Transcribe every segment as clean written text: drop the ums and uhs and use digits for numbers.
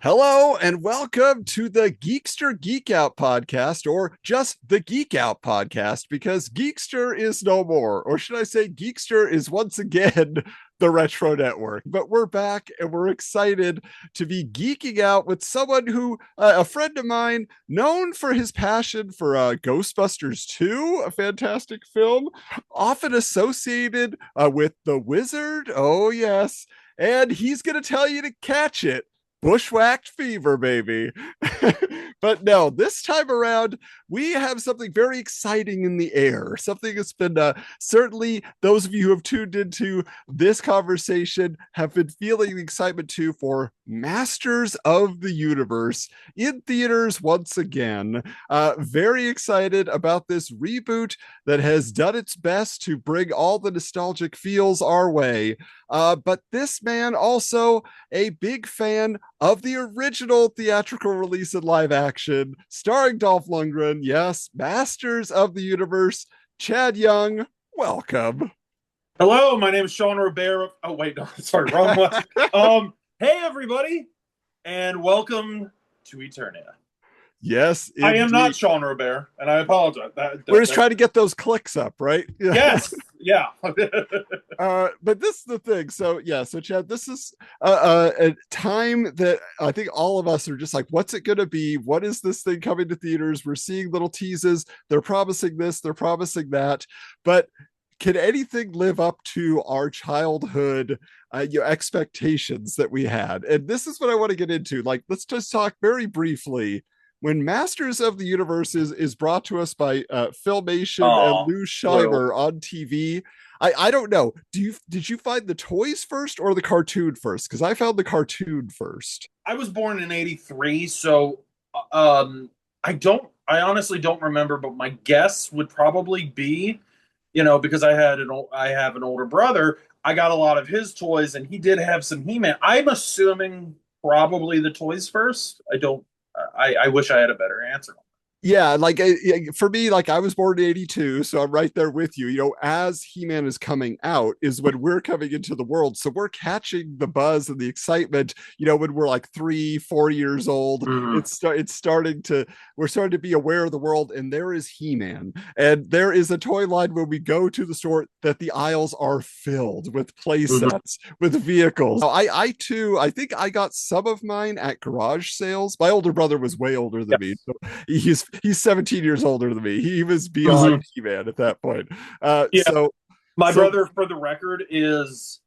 Hello and welcome to the Geekster Geek Out podcast, or just the Geek Out podcast, because Geekster is no more, or should I say, Geekster is once again the Retro Network. But we're back and we're excited to be geeking out with someone who, a friend of mine, known for his passion for Ghostbusters 2, a fantastic film, often associated with The Wizard. Oh, yes. And he's going to tell you to catch it. Bushwhacked fever, baby. But no, this time around, we have something very exciting in the air. Something that's been certainly those of you who have tuned into this conversation have been feeling the excitement to for Masters of the Universe in theaters once again. Very excited about this reboot that has done its best to bring all the nostalgic feels our way. But this man also a big fan of the original theatrical release in live action, starring Dolph Lundgren. Yes, Masters of the Universe. Chad Young, welcome. Hello, my name is Sean Robert. Oh, wait, no, sorry, wrong one. Hey, everybody, and welcome to Eternia. Yes, indeed. I am not Sean Robert, and I apologize. We're just trying to get those clicks up, right? Yes, yeah. But this is the thing. So Chad, this is a time that I think all of us are just like, what's it going to be? What is this thing coming to theaters? We're seeing little teases. They're promising this, they're promising that. But can anything live up to our childhood expectations that we had? And this is what I want to get into. Like, let's just talk very briefly. When Masters of the Universe is brought to us by Filmation and Lou Scheimer on TV, I don't know. Did you find the toys first or the cartoon first? Because I found the cartoon first. I was born in '83, so I honestly don't remember, but my guess would probably be, because I have an older brother, I got a lot of his toys, and he did have some He-Man. I'm assuming probably the toys first. I wish I had a better answer. Yeah, like for me, like I was born in '82, so I'm right there with you. As He-Man is coming out is when we're coming into the world, so we're catching the buzz and the excitement. When we're like 3-4 years old, we're starting to be aware of the world, and there is He-Man, and there is a toy line when we go to the store that the aisles are filled with play sets, with vehicles. Now, I too, I think I got some of mine at garage sales. My older brother was way older than me, so he's 17 years older than me. He was beyond He-Man at that point. So my brother, for the record, is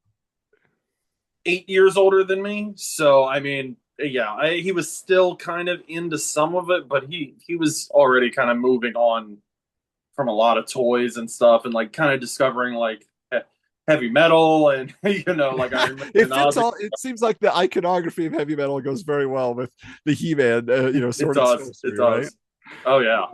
8 years older than me. So, I mean, yeah, he was still kind of into some of it, but he was already kind of moving on from a lot of toys and stuff, and like kind of discovering like heavy metal, and like it seems like the iconography of heavy metal goes very well with the He-Man sort of it does. Right? Oh yeah.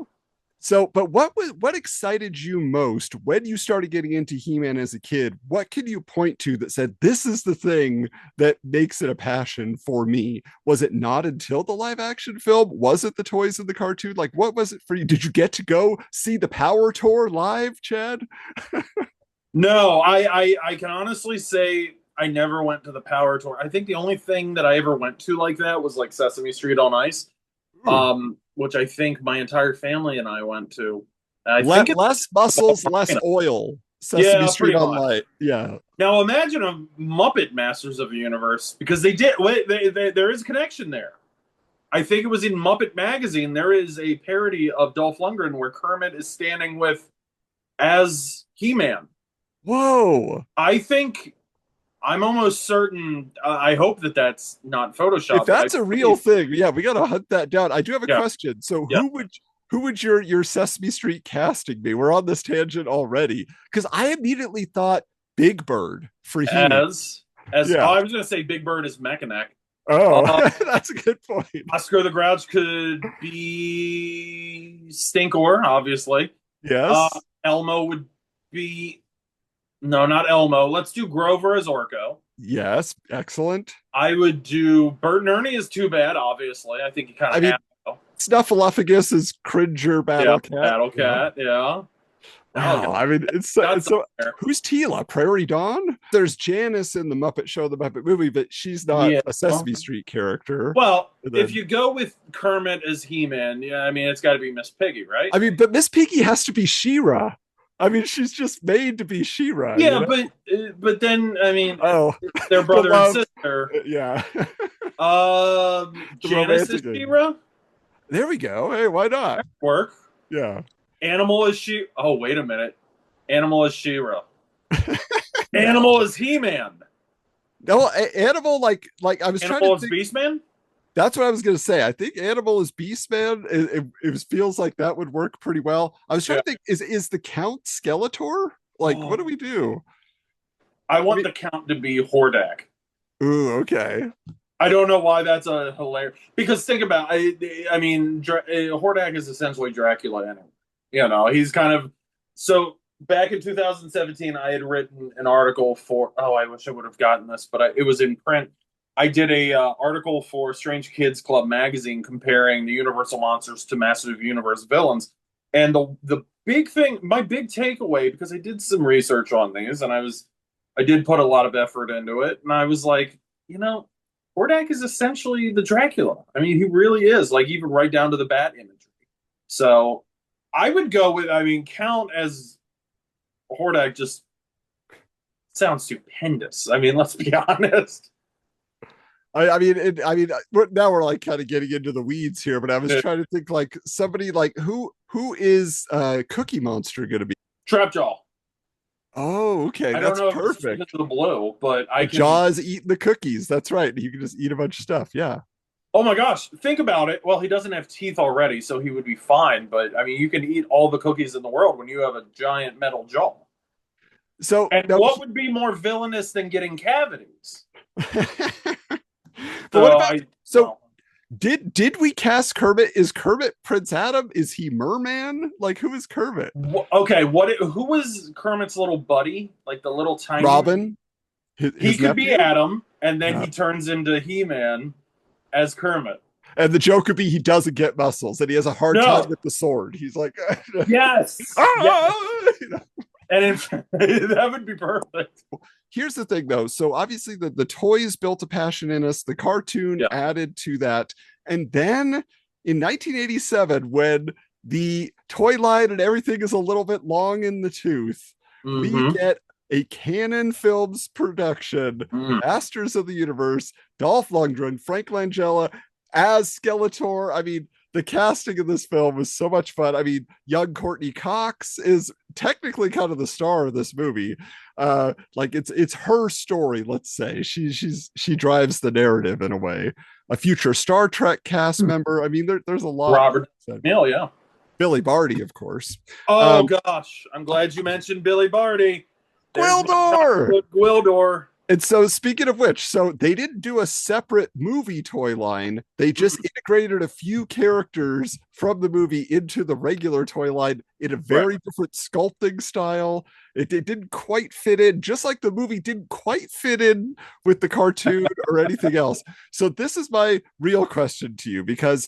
So, but what excited you most when you started getting into He-Man as a kid? What can you point to that said, this is the thing that makes it a passion for me? Was it not until the live action film? Was it the toys in the cartoon? Like, what was it for you? Did you get to go see the Power Tour live, Chad? No, I can honestly say I never went to the Power Tour. I think the only thing that I ever went to like that was like Sesame Street on Ice. Which I think my entire family and I went to. Less muscles, less oil. Sesame Street Online. Yeah. Now imagine a Muppet Masters of the Universe, because they did. Wait, there is a connection there. I think it was in Muppet Magazine. There is a parody of Dolph Lundgren where Kermit is standing as He-Man. Whoa! I'm almost certain. I hope that's not Photoshop. If that's a real thing, yeah, we got to hunt that down. I do have a question. So, who would your Sesame Street casting be? We're on this tangent already, because I immediately thought Big Bird for He-Man. I was going to say Big Bird is Mechanic. Oh, that's a good point. Oscar the Grouch could be Stinkor, obviously. Yes. Elmo would be. No, not Elmo. Let's do Grover as Orko. Yes, excellent. I would do Bert and Ernie is too bad, obviously. I think you kind of have to. Snuffleupagus is Cringer Battle Cat. Battle Cat, yeah. Wow, I mean, it's so. Who's Tila? Prairie Dawn? There's Janice in the Muppet Show, the Muppet Movie, but she's not Yeah. a Sesame Street character. Well, And if then, you go with Kermit as He-Man, yeah, I mean, it's got to be Miss Piggy, right? I mean, but Miss Piggy has to be She-Ra. I mean, she's just made to be She-Ra. Yeah, you know? but then I mean, Oh, they're brother and love, sister. yeah. Janice is She-Ra. There we go. Hey, why not? Work. Yeah. Animal is She. Oh, wait a minute. Animal is She-Ra. Animal is He-Man. No, Animal, like I was Animal trying is to think, Beastman. that's what I was going to say. I think Animal is Beastman. It feels like that would work pretty well. I was trying to think, is the Count Skeletor? Like, what do we do? I want the Count to be Hordak. Ooh, okay. I don't know why that's a hilarious. Because think about, I mean, Hordak is essentially Dracula anyway. You know, he's kind of so. Back in 2017, I had written an article for. Oh, I wish I would have gotten this, but it was in print. I did a article for Strange Kids Club magazine comparing the Universal monsters to Masters of Universe villains, and the big thing, my big takeaway, because I did some research on these, and I did put a lot of effort into it, and I was like, you know, Hordak is essentially the Dracula. I mean, he really is, like even right down to the bat imagery. So I would go with, I mean, Count as Hordak just sounds stupendous. I mean, let's be honest. I mean, now we're like kind of getting into the weeds here, but I was trying to think like somebody like who is Cookie Monster going to be? Trapjaw. Oh, okay, I that's don't know perfect. If it's the blue, but I can. Jaws eating the cookies. That's right. You can just eat a bunch of stuff. Yeah. Oh my gosh, think about it. Well, he doesn't have teeth already, so he would be fine. But I mean, you can eat all the cookies in the world when you have a giant metal jaw. So, and what would be more villainous than getting cavities? Did we cast Kermit? Is Kermit Prince Adam? Is he Merman? Like, who is Kermit? Okay, who was Kermit's little buddy? Like the little tiny Robin? He could be Adam, and then he turns into He-Man as Kermit. And the joke could be he doesn't get muscles, and he has a hard time with the sword. He's like, yes. You know? And that would be perfect. Here's the thing, though. So obviously the toys built a passion in us. The cartoon added to that. And then in 1987, when the toy line and everything is a little bit long in the tooth, we get a Canon Films production, Masters of the Universe, Dolph Lundgren, Frank Langella as Skeletor. I mean, the casting of this film was so much fun. I mean, young Courtney Cox is technically kind of the star of this movie. Like it's her story, let's say. She drives the narrative in a way. A future Star Trek cast member. I mean, there's a lot. Robert Neal, yeah. Billy Barty, of course. Oh gosh, I'm glad you mentioned Billy Barty. Gwildor. And so, speaking of which, so they didn't do a separate movie toy line. They just integrated a few characters from the movie into the regular toy line in a very different sculpting style. It didn't quite fit in, just like the movie didn't quite fit in with the cartoon or anything else. So this is my real question to you, because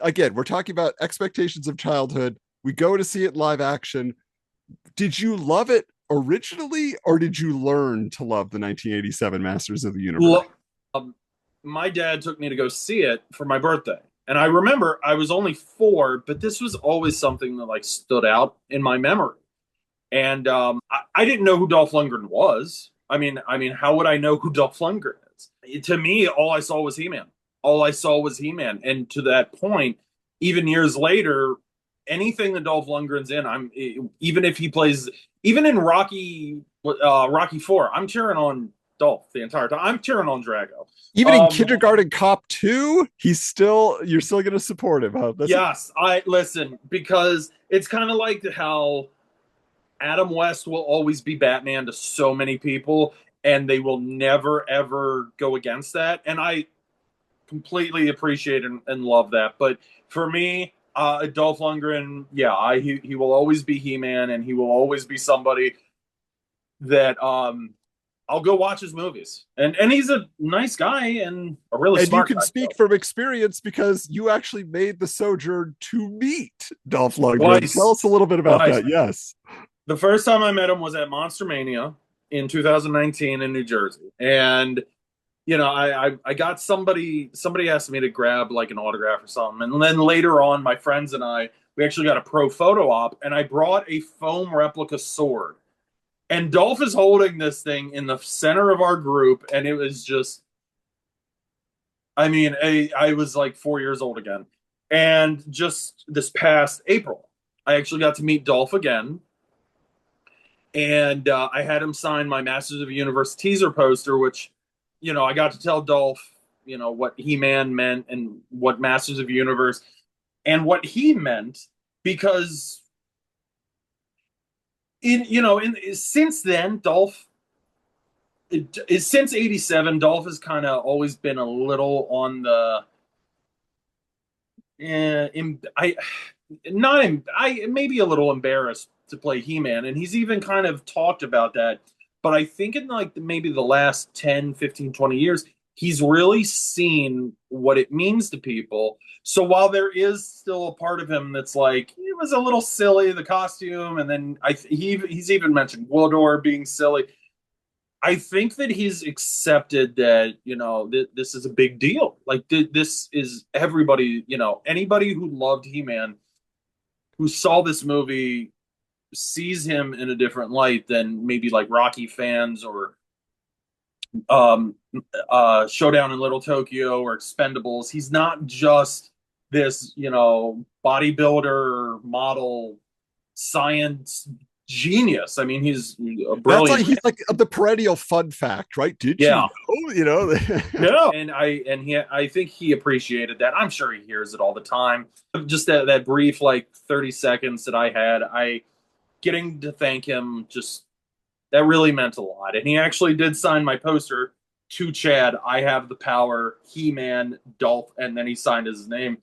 again, we're talking about expectations of childhood. We go to see it live action. Did you love it originally, or did you learn to love the 1987 Masters of the Universe? My dad took me to go see it for my birthday, and I remember I was only 4, but this was always something that like stood out in my memory. And I didn't know who Dolph Lundgren was. I mean, how would I know who Dolph Lundgren is? To me, all I saw was He-Man. And to that point, even years later, anything that Dolph Lundgren's in, even if he plays, even in Rocky 4, I'm cheering on Dolph the entire time. I'm cheering on Drago. Even in Kindergarten Cop 2, you're still going to support him, huh? Yes, I listen, because it's kind of like how Adam West will always be Batman to so many people, and they will never ever go against that. And I completely appreciate and love that. But for me, Dolph Lundgren, he will always be He-Man, and he will always be somebody that I'll go watch his movies. And he's a nice guy and a really smart guy. And you can speak from experience because you actually made the sojourn to meet Dolph Lundgren. Tell us a little bit about that. Yes. The first time I met him was at Monster Mania in 2019 in New Jersey, and I got somebody asked me to grab like an autograph or something, and then later on, my friends and I we actually got a pro photo op, and I brought a foam replica sword, and Dolph is holding this thing in the center of our group, and it was just, I mean, I was like 4 years old again, and just this past April, I actually got to meet Dolph again, and I had him sign my Masters of the Universe teaser poster, which, I got to tell Dolph, what He-Man meant and what Masters of the Universe and what he meant, because since then, Dolph, since '87, Dolph has kind of always been a little on the, I not I maybe a little embarrassed to play He-Man, and he's even kind of talked about that. But I think in like maybe the last 10, 15, 20 years, he's really seen what it means to people. So while there is still a part of him that's like, it was a little silly, the costume, and then he's even mentioned Wildor being silly. I think that he's accepted that, this is a big deal. Like, this is everybody, anybody who loved He-Man, who saw this movie, sees him in a different light than maybe like Rocky fans or um, Showdown in Little Tokyo or Expendables. He's not just this, bodybuilder, model, science genius. I mean, he's a That's like brilliant. he's like the perennial fun fact, right? Did Yeah. you know? Yeah, and I think he appreciated that. I'm sure he hears it all the time. Just that brief like 30 seconds that I had, I getting to thank him, just that really meant a lot. And he actually did sign my poster to Chad. I have the power, He-Man, Dolph, and then he signed his name.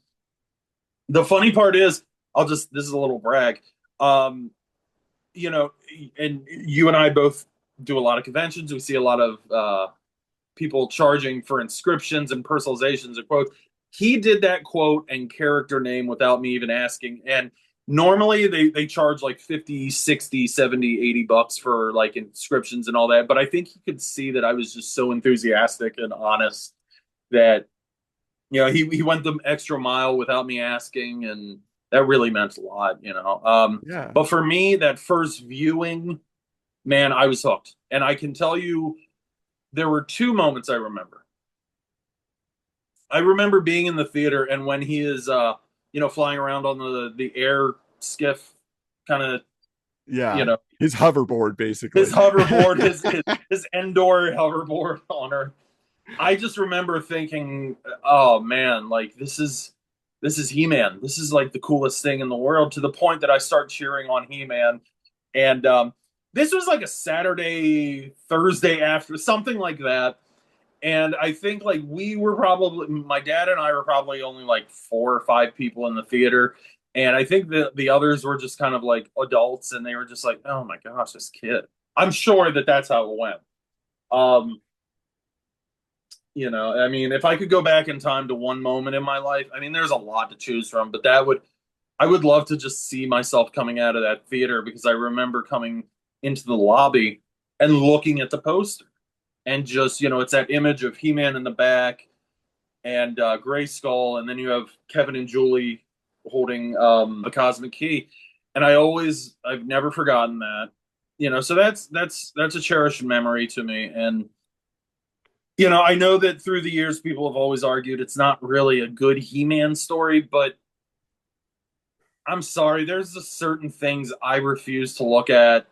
The funny part is, this is a little brag. And you and I both do a lot of conventions. We see a lot of people charging for inscriptions and personalizations of quotes. He did that quote and character name without me even asking. And normally they charge like 50, 60, 70, $80 for like inscriptions and all that. But I think he could see that I was just so enthusiastic and honest that, he went the extra mile without me asking. And that really meant a lot. Yeah. But for me, that first viewing, man, I was hooked. And I can tell you, there were two moments I remember. I remember being in the theater, and when he is, flying around on the air skiff, kind of, Yeah. His hoverboard, basically. his hoverboard, his Endor hoverboard on Earth. I just remember thinking, oh man, like this is He-Man. This is like the coolest thing in the world. To the point that I start cheering on He-Man, and this was like a Saturday, Thursday after, something like that. And I think like my dad and I were probably only like 4 or 5 people in the theater. And I think the others were just kind of like adults, and they were just like, oh my gosh, this kid. I'm sure that that's how it went. Um, I mean, if I could go back in time to one moment in my life, I mean, there's a lot to choose from, but I would love to just see myself coming out of that theater, because I remember coming into the lobby and looking at the poster, and just, it's that image of He-Man in the back and Grayskull, and then you have Kevin and Julie holding the cosmic key. And I've never forgotten that. So that's a cherished memory to me. And I know that through the years people have always argued it's not really a good He-Man story, but I'm sorry, there's just certain things I refuse to look at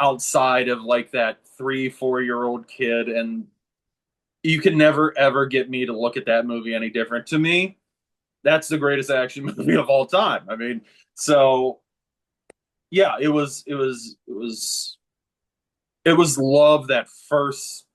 outside of like that 3, 4 year old kid, and you can never ever get me to look at that movie any different. To me, that's the greatest action movie of all time. I mean, so yeah, it was love that first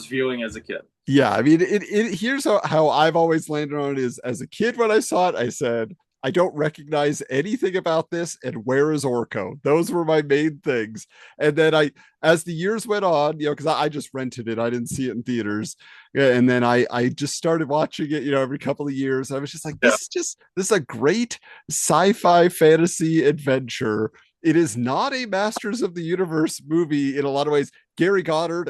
viewing as a kid. Yeah, I mean, here's how I've always landed on it is, as a kid, when I saw it, I said, I don't recognize anything about this, and where is Orko? Those were my main things. And then as the years went on, because I just rented it, I didn't see it in theaters. Yeah, and then I just started watching it, every couple of years. I was just like, this is a great sci-fi fantasy adventure it is not a Masters of the Universe movie in a lot of ways. Gary Goddard,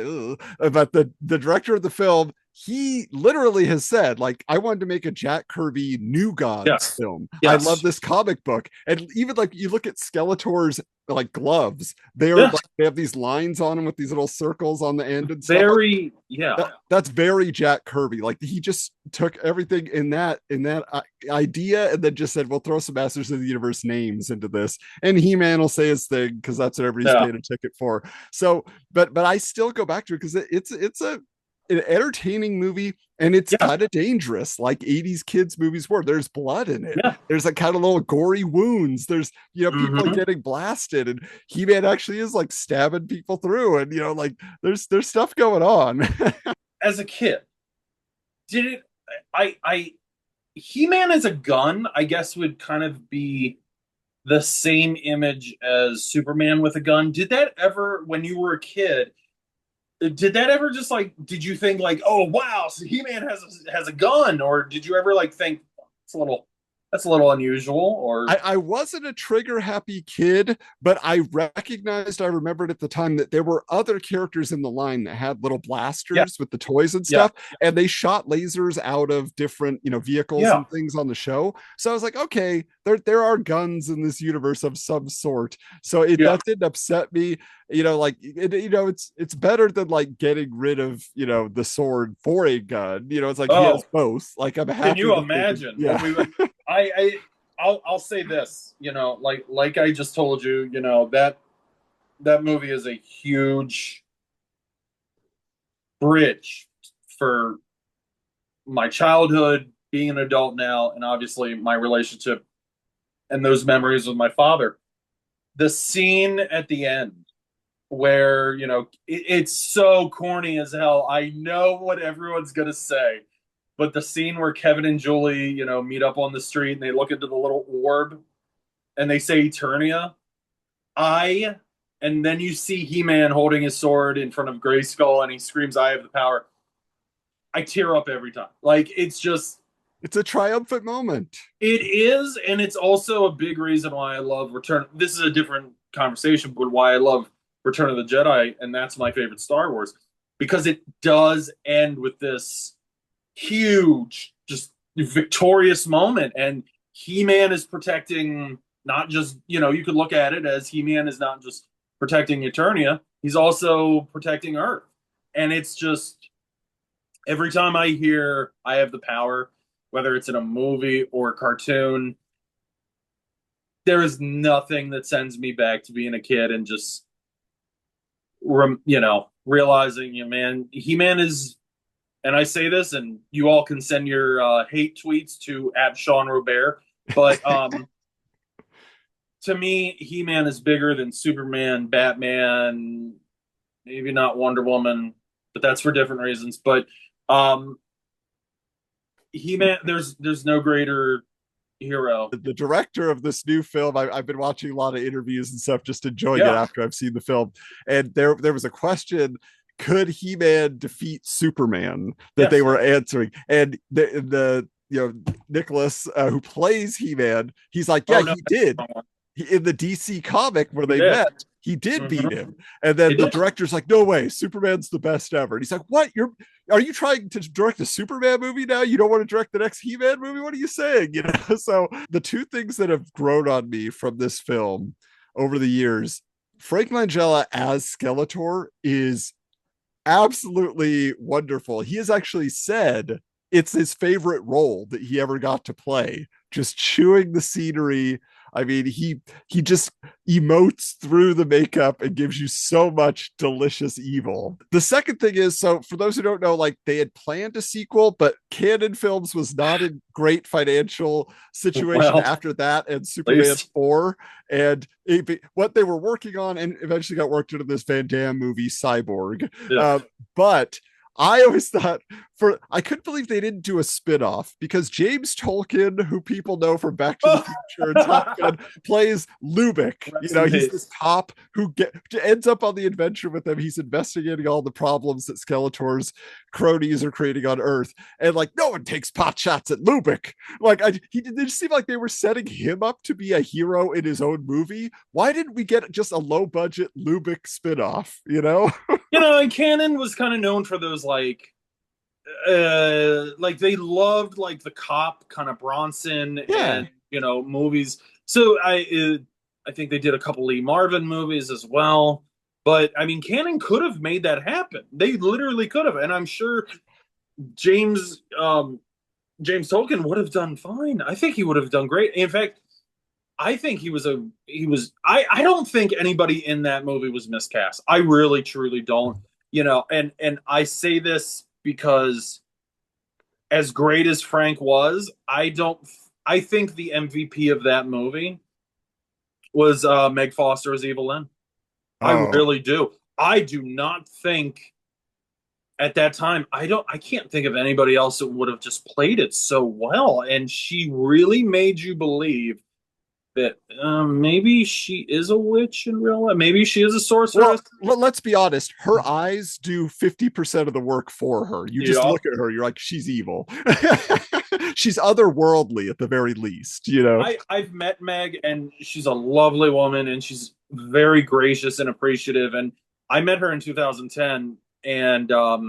but the director of the film, he literally has said, like, I wanted to make a Jack Kirby New Gods Yes. film. I love Yes. this comic book. And even like you look at Skeletor's like gloves, they are Yeah. like they have these lines on them with these little circles on the end and stuff. Very, yeah. That's very Jack Kirby. Like he just took everything in that idea and then just said, "We'll throw some Masters of the Universe names into this." And He-Man will say his thing because that's what everybody's Yeah. paying a ticket for. So, but I still go back to it because it's an entertaining movie and it's Yeah. kind of dangerous, like 80s kids movies were. There's blood in it. Yeah. There's like kind of little gory wounds. There's people Mhm. getting blasted, and He-Man actually is like stabbing people through, and like there's stuff going on. As a kid, did it? I He-Man as a gun, I guess, would kind of be the same image as Superman with a gun. Did that ever, when you were a kid, did that ever just like, did you think like, oh wow, so He-Man has a gun, or did you ever like think that's a little unusual, or I wasn't a trigger happy kid, but I remembered at the time that there were other characters in the line that had little yeah, blasters with the toys and yeah, stuff, and they shot lasers out of different, vehicles yeah, and things on the show. So I was like, okay, there are guns in this universe of some sort. So yeah. that didn't upset me. Like it's better than like getting rid of the sword for a gun. It's like he has Oh, both. Like I'm can happy you that they can, imagine what yeah. we would? I'll say this, like I just told you, that movie is a huge bridge for my childhood, being an adult now, and obviously my relationship and those memories with my father. The scene at the end where, it's so corny as hell. I know what everyone's gonna say, but the scene where Kevin and Julie, meet up on the street and they look into the little orb and they say Eternia, I and then you see He-Man holding his sword in front of Grayskull and he screams, I have the power. I tear up every time. Like it's just It's a triumphant moment. it is, and it's also a big reason why I love Return. This is a different conversation, but why I love Return of the Jedi, and that's my favorite Star Wars, because it does end with this huge, just victorious moment, and He-Man is protecting not just, you could look at it as He-Man is not just protecting Eternia, he's also protecting Earth. And it's just every time I hear I have the power, whether it's in a movie or a cartoon, there is nothing that sends me back to being a kid and just, realizing, man, He-Man is, and I say this, and you all can send your hate tweets to @SeanRobert, but to me, He-Man is bigger than Superman, Batman, maybe not Wonder Woman, but that's for different reasons. But um, He-Man, there's no greater hero. The director of this new film, I've been watching a lot of interviews and stuff, just enjoying it Yeah, after I've seen the film. And there was a question: could He-Man defeat Superman? That they yes. were answering, and the Nicholas, who plays He-Man, he's like, yeah, Oh no, he did. In the DC comic where he they did. met, he did beat Mm-hmm. him. And then He the did. director's like, no way, Superman's the best ever. And he's like, what? Are you trying to direct a Superman movie now? You don't want to direct the next He-Man movie? What are you saying? So the two things that have grown on me from this film over the years, Frank Langella as Skeletor is absolutely wonderful. He has actually said it's his favorite role that he ever got to play, just chewing the scenery. I mean, he just emotes through the makeup and gives you so much delicious evil. The second thing is, so for those who don't know, like they had planned a sequel, but Canon Films was not in great financial situation Well, after that and at Superman least 4. And what they were working on and eventually got worked into this Van Damme movie, Cyborg. yeah. But I always thought I couldn't believe they didn't do a spin-off because James Tolkien, who people know from Back to the Future and Top Gun, plays Lubick. Rest in He's this peace. cop who ends up on the adventure with them. He's investigating all the problems that Skeletor's cronies are creating on Earth. And like, no one takes pot shots at Lubick. Like, he did seem like they were setting him up to be a hero in his own movie. Why didn't we get just a low-budget Lubick spin-off, And Canon was kind of known for those like they loved like the cop kind of Bronson Yeah. and movies. So I think they did a couple Lee Marvin movies as well. But I mean, Canon could have made that happen. They literally could have, and I'm sure James Tolkien would have done fine. I think he would have done great. In fact, I think I don't think anybody in that movie was miscast. I really truly don't. And I say this because as great as Frank was, I think the MVP of that movie was Meg Foster as Evil Lynn. I really do. I do not think at that time, I can't think of anybody else that would have just played it so well. And she really made you believe that maybe she is a witch in real life. Maybe she is a sorceress. Well, let's be honest. Her eyes do 50% of the work for her. You just look at her, you're like, she's evil. She's otherworldly at the very least, I've met Meg, and she's a lovely woman, and she's very gracious and appreciative. And I met her in 2010, and I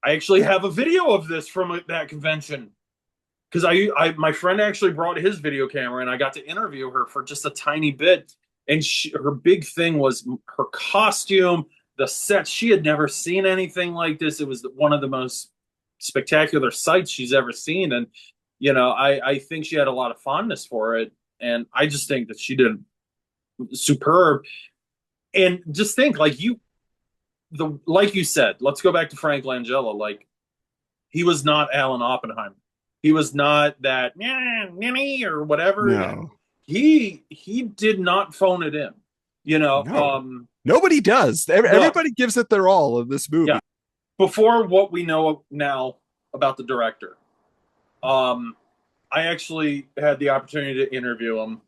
actually have a video of this from that convention. Because my friend actually brought his video camera, and I got to interview her for just a tiny bit. And her big thing was her costume, the set. She had never seen anything like this. It was one of the most spectacular sights she's ever seen. And, I think she had a lot of fondness for it. And I just think that she did superb. And just think, like you said, let's go back to Frank Langella. Like, he was not Alan Oppenheimer. He was not that or whatever. No. He did not phone it in. No. Nobody does. Everybody gives it their all in this movie. Yeah. Before what we know now about the director, I actually had the opportunity to interview him,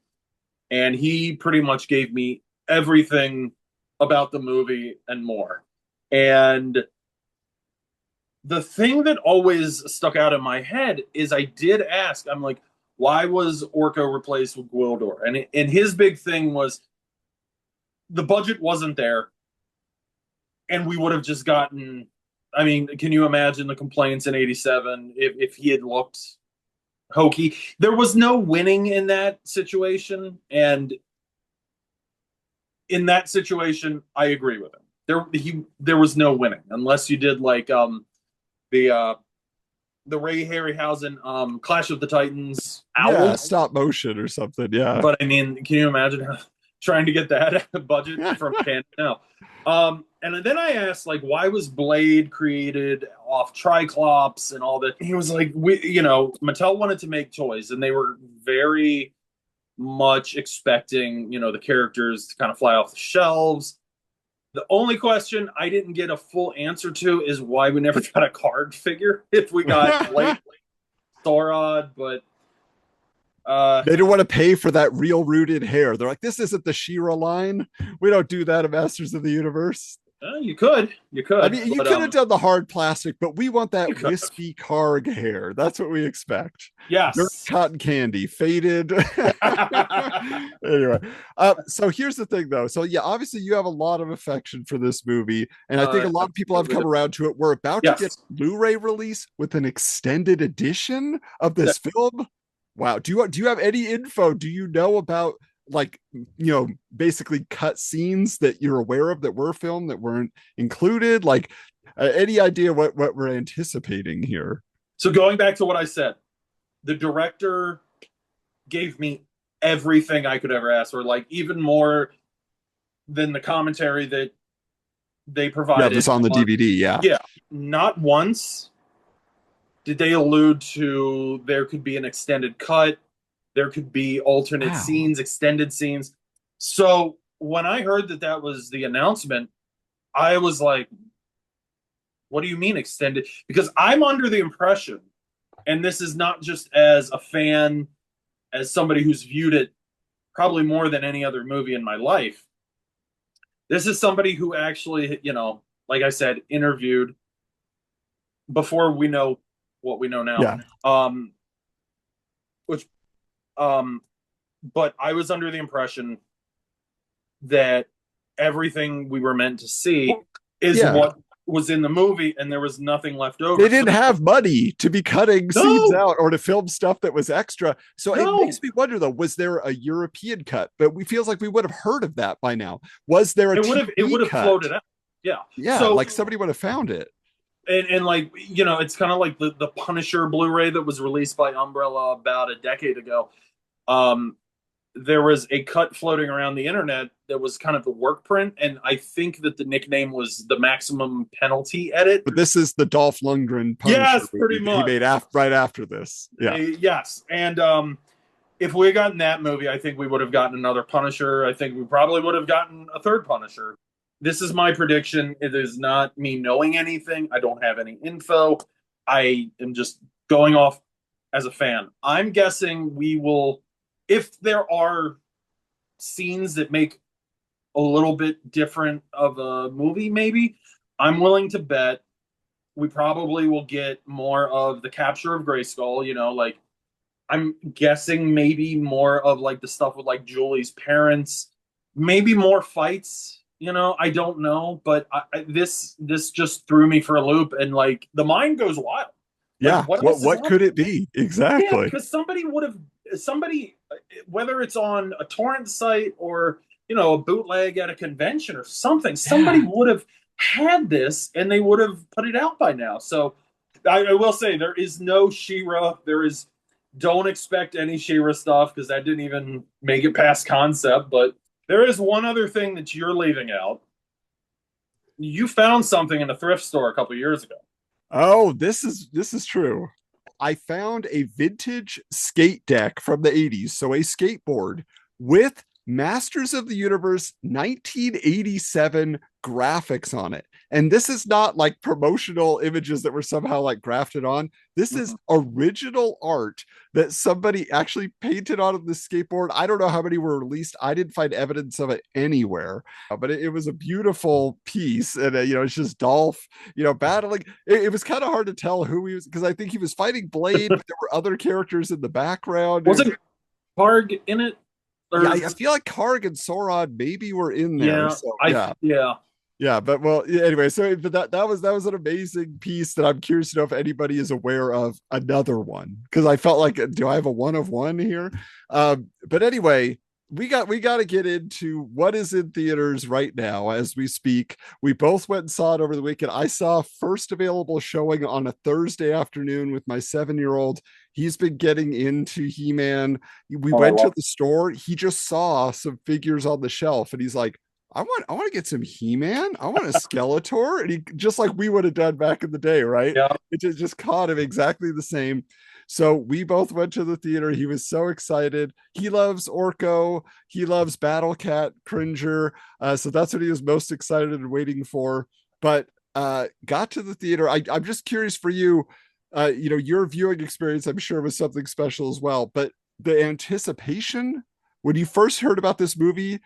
and he pretty much gave me everything about the movie and more. And the thing that always stuck out in my head is I did ask, I'm like, why was Orko replaced with Gwildor? And his big thing was the budget wasn't there, and we would have just gotten, I mean, can you imagine the complaints in 87 if he had looked hokey? There was no winning in that situation, and in that situation, I agree with him. There was no winning unless you did like the Ray Harryhausen Clash of the Titans owl. Yeah, stop motion or something. Yeah. But I mean, can you imagine trying to get that budget from Canon? No. And then I asked, like, why was Blade created off Triclops and all that? He was like, Mattel wanted to make toys, and they were very much expecting, the characters to kind of fly off the shelves. The only question I didn't get a full answer to is why we never got a card figure if we got Blade Thorod, but they don't want to pay for that real rooted hair. They're like, this isn't the She-Ra line. We don't do that at Masters of the Universe. You could. I mean, you could have done the hard plastic, but we want that wispy Karg hair. That's what we expect. Yes. Dirt cotton candy, faded. Anyway, so here's the thing, though. So yeah, obviously you have a lot of affection for this movie, and I think a lot of people have come around to it. We're about to get Blu-ray release with an extended edition of this film. Wow. Do you have any info? Do you know about, like, basically cut scenes that you're aware of that were filmed that weren't included? Like, any idea what we're anticipating here? So going back to what I said, the director gave me everything I could ever ask for, like even more than the commentary that they provided. Yeah, this on the DVD. Yeah. Not once did they allude to there could be an extended cut. There could be alternate scenes, extended scenes. So when I heard that was the announcement, I was like, What do you mean extended? Because I'm under the impression, and this is not just as a fan, as somebody who's viewed it probably more than any other movie in my life. This is somebody who actually, like I said, interviewed before we know what we know now. Yeah. Which, but I was under the impression that everything we were meant to see is what was in the movie, and there was nothing left over. They didn't have money to be cutting scenes out or to film stuff that was extra. So it makes me wonder, though, was there a European cut? But we feels like we would have heard of that by now. Was there a it would have floated out? Yeah. So, like somebody would have found it. And like, it's kind of like the Punisher Blu-ray that was released by Umbrella about a decade ago. There was a cut floating around the internet that was kind of the work print, and I think that the nickname was the Maximum Penalty Edit. But this is the Dolph Lundgren Punisher. Yes, pretty much. He made right after this. Yeah. Yes, and if we had gotten that movie, I think we would have gotten another Punisher. I think we probably would have gotten a third Punisher. This is my prediction. It is not me knowing anything. I don't have any info. I am just going off as a fan. I'm guessing we will, if there are scenes that make a little bit different of a movie, maybe, I'm willing to bet we probably will get more of the capture of Grayskull, like I'm guessing maybe more of like the stuff with like Julie's parents, maybe more fights. I don't know, but this just threw me for a loop, and like the mind goes wild. Yeah, like, what could it be exactly? Yeah, because somebody, whether it's on a torrent site or a bootleg at a convention or something, somebody would have had this and they would have put it out by now. So I will say there is no She-Ra. Don't expect any She-Ra stuff because that didn't even make it past concept, but. There is one other thing that you're leaving out. You found something in a thrift store a couple years ago. Oh, this is true. I found a vintage skate deck from the 80s, so a skateboard with Masters of the Universe 1987 graphics on it. And this is not like promotional images that were somehow like grafted on. This is original art that somebody actually painted onto the skateboard. I don't know how many were released. I didn't find evidence of it anywhere, but it was a beautiful piece. And, it's just Dolph, battling. It was kind of hard to tell who he was because I think he was fighting Blade, but there were other characters in the background. Wasn't Karg in it? Yeah, I feel like Karg and Sauron maybe were in there. Yeah, but anyway, so but that was an amazing piece that I'm curious to know if anybody is aware of another one, because I felt like, do I have a one of one here? But anyway, we got to get into what is in theaters right now as we speak. We both went and saw it over the weekend. I saw first available showing on a Thursday afternoon with my 7-year-old. He's been getting into He-Man. We went to the store. He just saw some figures on the shelf and he's like, I want to get some He-Man. I want a Skeletor. And he, just like we would have done back in the day, right? Yeah. It just caught him exactly the same. So we both went to the theater. He was so excited. He loves Orko. He loves Battle Cat Cringer. So that's what he was most excited and waiting for. But got to the theater. I'm just curious for you, your viewing experience, I'm sure, was something special as well. But the anticipation when you first heard about this movie,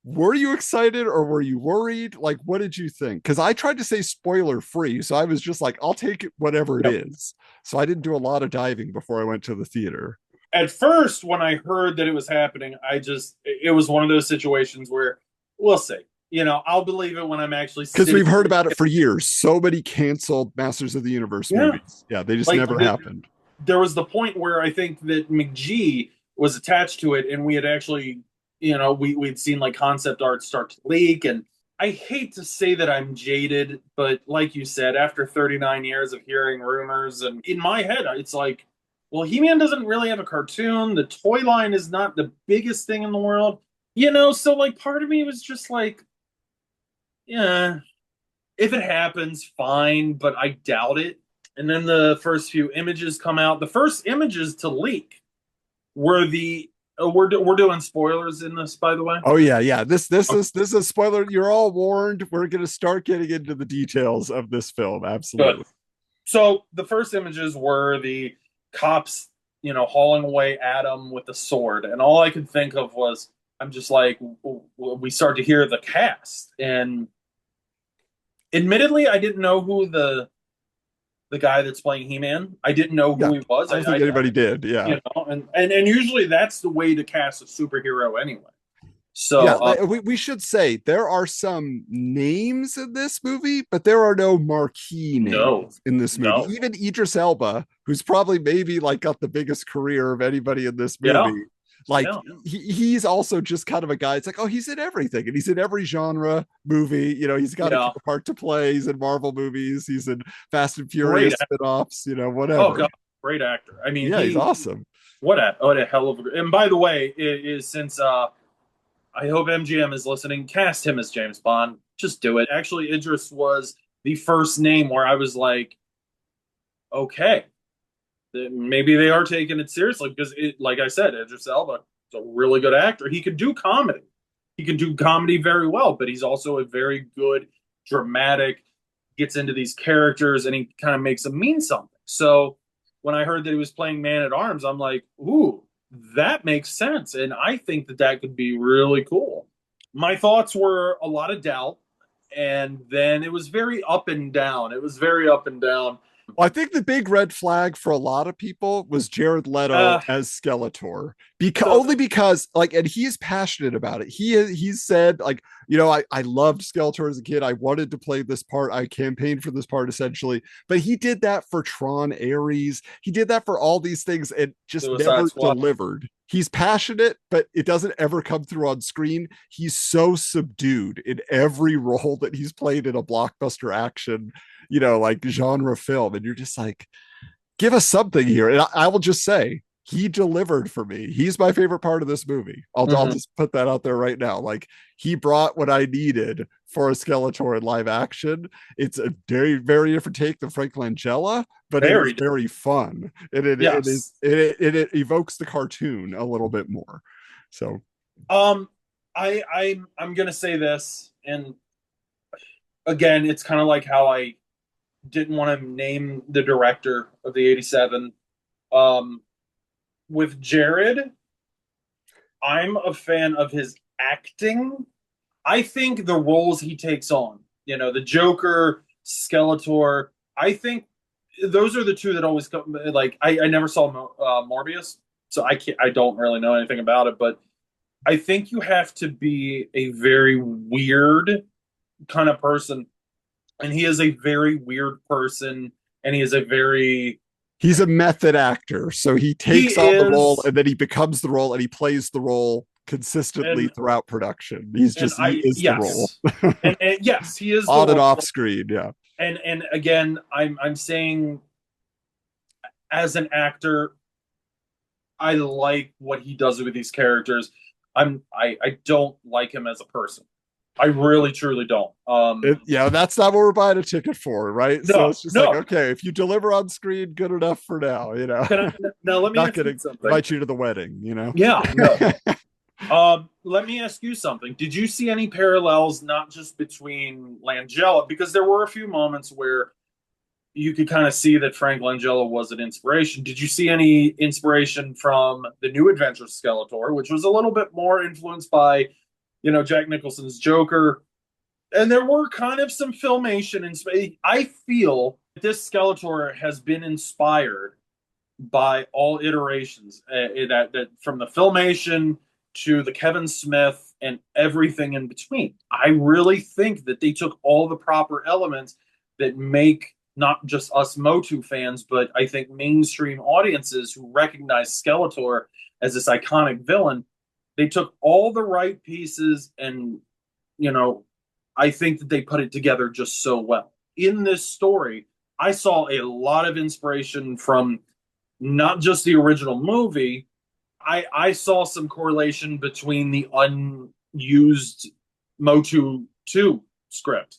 were you excited or were you worried? Like, what did you think? Because I tried to say spoiler free. So I was just like, I'll take it, whatever it is. So I didn't do a lot of diving before I went to the theater. At first, when I heard that it was happening, it was one of those situations where we'll see. I'll believe it when I'm actually, because we've heard about it for years. So many canceled Masters of the Universe movies. Yeah, they just never happened. There was the point where I think that McG was attached to it, and we had actually, we'd seen like concept art start to leak. And I hate to say that I'm jaded, but like you said, after 39 years of hearing rumors, and in my head, it's like, well, He-Man doesn't really have a cartoon. The toy line is not the biggest thing in the world, so like part of me was just like, yeah, if it happens, fine, but I doubt it. And then the first few images come out. The first images to leak were the we're doing spoilers in this, by the way. Oh yeah, yeah. This Okay, is a spoiler. You're all warned. We're gonna start getting into the details of this film. good. Absolutely. So the first images were the cops, hauling away Adam with the sword, and all I could think of was, I'm just like, we start to hear the cast, and admittedly, I didn't know who the guy that's playing He-Man. I didn't know Yeah. who he was. I don't think anybody did. Yeah. And usually that's the way to cast a superhero anyway. Yeah, So we should say there are some names in this movie, but there are no marquee no, names in this movie. no, Even Idris Elba, who's probably maybe like got the biggest career of anybody in this yeah, movie, like yeah, he's also just kind of a guy. It's like, oh, he's in everything, and he's in every genre movie. He's got yeah. a part to play. He's in Marvel movies. He's in Fast and Great. Furious spinoffs. Oh Whatever. God, great actor. I mean, Yeah, he's awesome. what a hell of a. And by the way, it is since I hope MGM is listening. Cast him as James Bond. Just do it. Actually, Idris was the first name where I was like, okay, maybe they are taking it seriously because, like I said, Idris Elba is a really good actor. He could do comedy. He can do comedy very well, but he's also a very good dramatic. Gets into these characters and he kind of makes them mean something. So when I heard that he was playing Man at Arms, I'm like, ooh, that makes sense. And I think that that could be really cool. My thoughts were a lot of doubt. And then it was very up and down. It was very up and down. Well, I think the big red flag for a lot of people was Jared Leto Uh, as Skeletor, because so, only because like, and he's passionate about it. He's said like, I loved Skeletor as a kid. I wanted to play this part. I campaigned for this part essentially, but he did that for Tron Ares. He did that for all these things and just Suicide never Squad. delivered. He's passionate, but it doesn't ever come through on screen. He's so subdued in every role that he's played in a blockbuster action, like genre film. And you're just like, give us something here. And I will just say, he delivered for me. He's my favorite part of this movie. I'll just put that out there right now. Like, he brought what I needed for a Skeletor in live action. It's a very, very different take than Frank Langella, but it is very fun. And Yes. it evokes the cartoon a little bit more. So I'm gonna say this, and again, it's kind of like how I didn't want to name the director of the 87. With Jared, I'm a fan of his acting. I think the roles he takes on, the Joker, Skeletor, I think those are the two that always come. Like I never saw Morbius, so I don't really know anything about it, but I think you have to be a very weird kind of person, and he is a very weird person, and he is a very he's a method actor. So he takes on the role and then he becomes the role and he plays the role consistently throughout production. He is the role. and yes, he is on and off screen. Yeah. And again, I'm saying as an actor, I like what he does with these characters. I don't like him as a person. I really truly don't. That's not what we're buying a ticket for, right? No, so it's just like, okay, if you deliver on screen, good enough for now. Now let me not going to invite you to the wedding. Yeah. No. Let me ask you something. Did you see any parallels, not just between Langella, because there were a few moments where you could kind of see that Frank Langella was an inspiration. Did you see any inspiration from the New Adventures of Skeletor, which was a little bit more influenced by, Jack Nicholson's Joker? And there were kind of some filmation in space. I feel this Skeletor has been inspired by all iterations, that from the filmation to the Kevin Smith and everything in between. I really think that they took all the proper elements that make not just us Motu fans, but I think mainstream audiences who recognize Skeletor as this iconic villain. They took all the right pieces and, I think that they put it together just so well. In this story, I saw a lot of inspiration from not just the original movie. I saw some correlation between the unused Motu 2 script,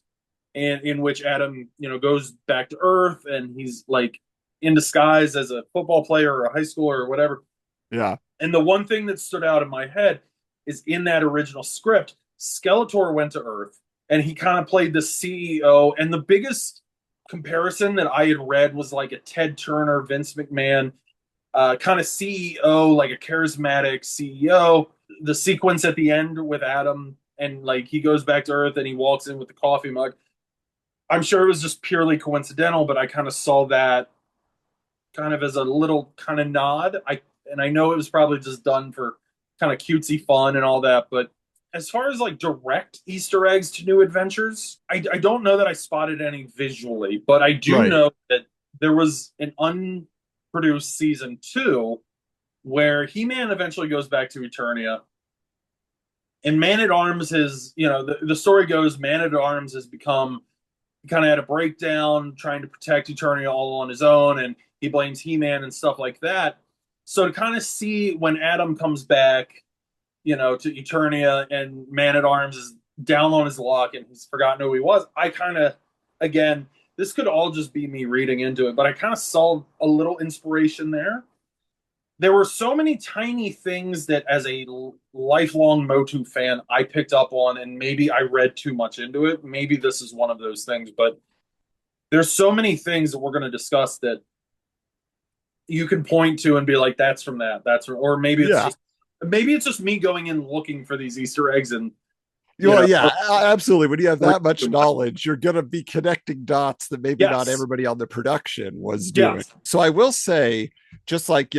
and in which Adam, goes back to Earth and he's like in disguise as a football player or a high schooler or whatever. Yeah. And the one thing that stood out in my head is in that original script, Skeletor went to Earth and he kind of played the CEO. And the biggest comparison that I had read was like a Ted Turner, Vince McMahon kind of CEO, like a charismatic CEO. The sequence at the end with Adam and like he goes back to Earth and he walks in with the coffee mug. I'm sure it was just purely coincidental, but I kind of saw that kind of as a little kind of nod. I know it was probably just done for kind of cutesy fun and all that, but as far as like direct Easter eggs to new adventures, I don't know that I spotted any visually, but I do Right. know that there was an unproduced season 2 where He-Man eventually goes back to Eternia. And Man at Arms has, the story goes, Man at Arms has become, he kind of had a breakdown trying to protect Eternia all on his own, and he blames He-Man and stuff like that. So to kind of see when Adam comes back, to Eternia and Man at Arms is down on his luck and he's forgotten who he was, I kind of, again, this could all just be me reading into it, but I kind of saw a little inspiration there. There were so many tiny things that as a lifelong Motu fan I picked up on, and maybe I read too much into it. Maybe this is one of those things, but there's so many things that we're going to discuss that you can point to and be like, that's from that, that's from, or Yeah. maybe it's just me going in looking for these Easter eggs and Well, yeah, absolutely. When you have read that much too much. knowledge, you're going to be connecting dots that maybe not Yes. everybody on the production was doing. Yes. So I will say, just like,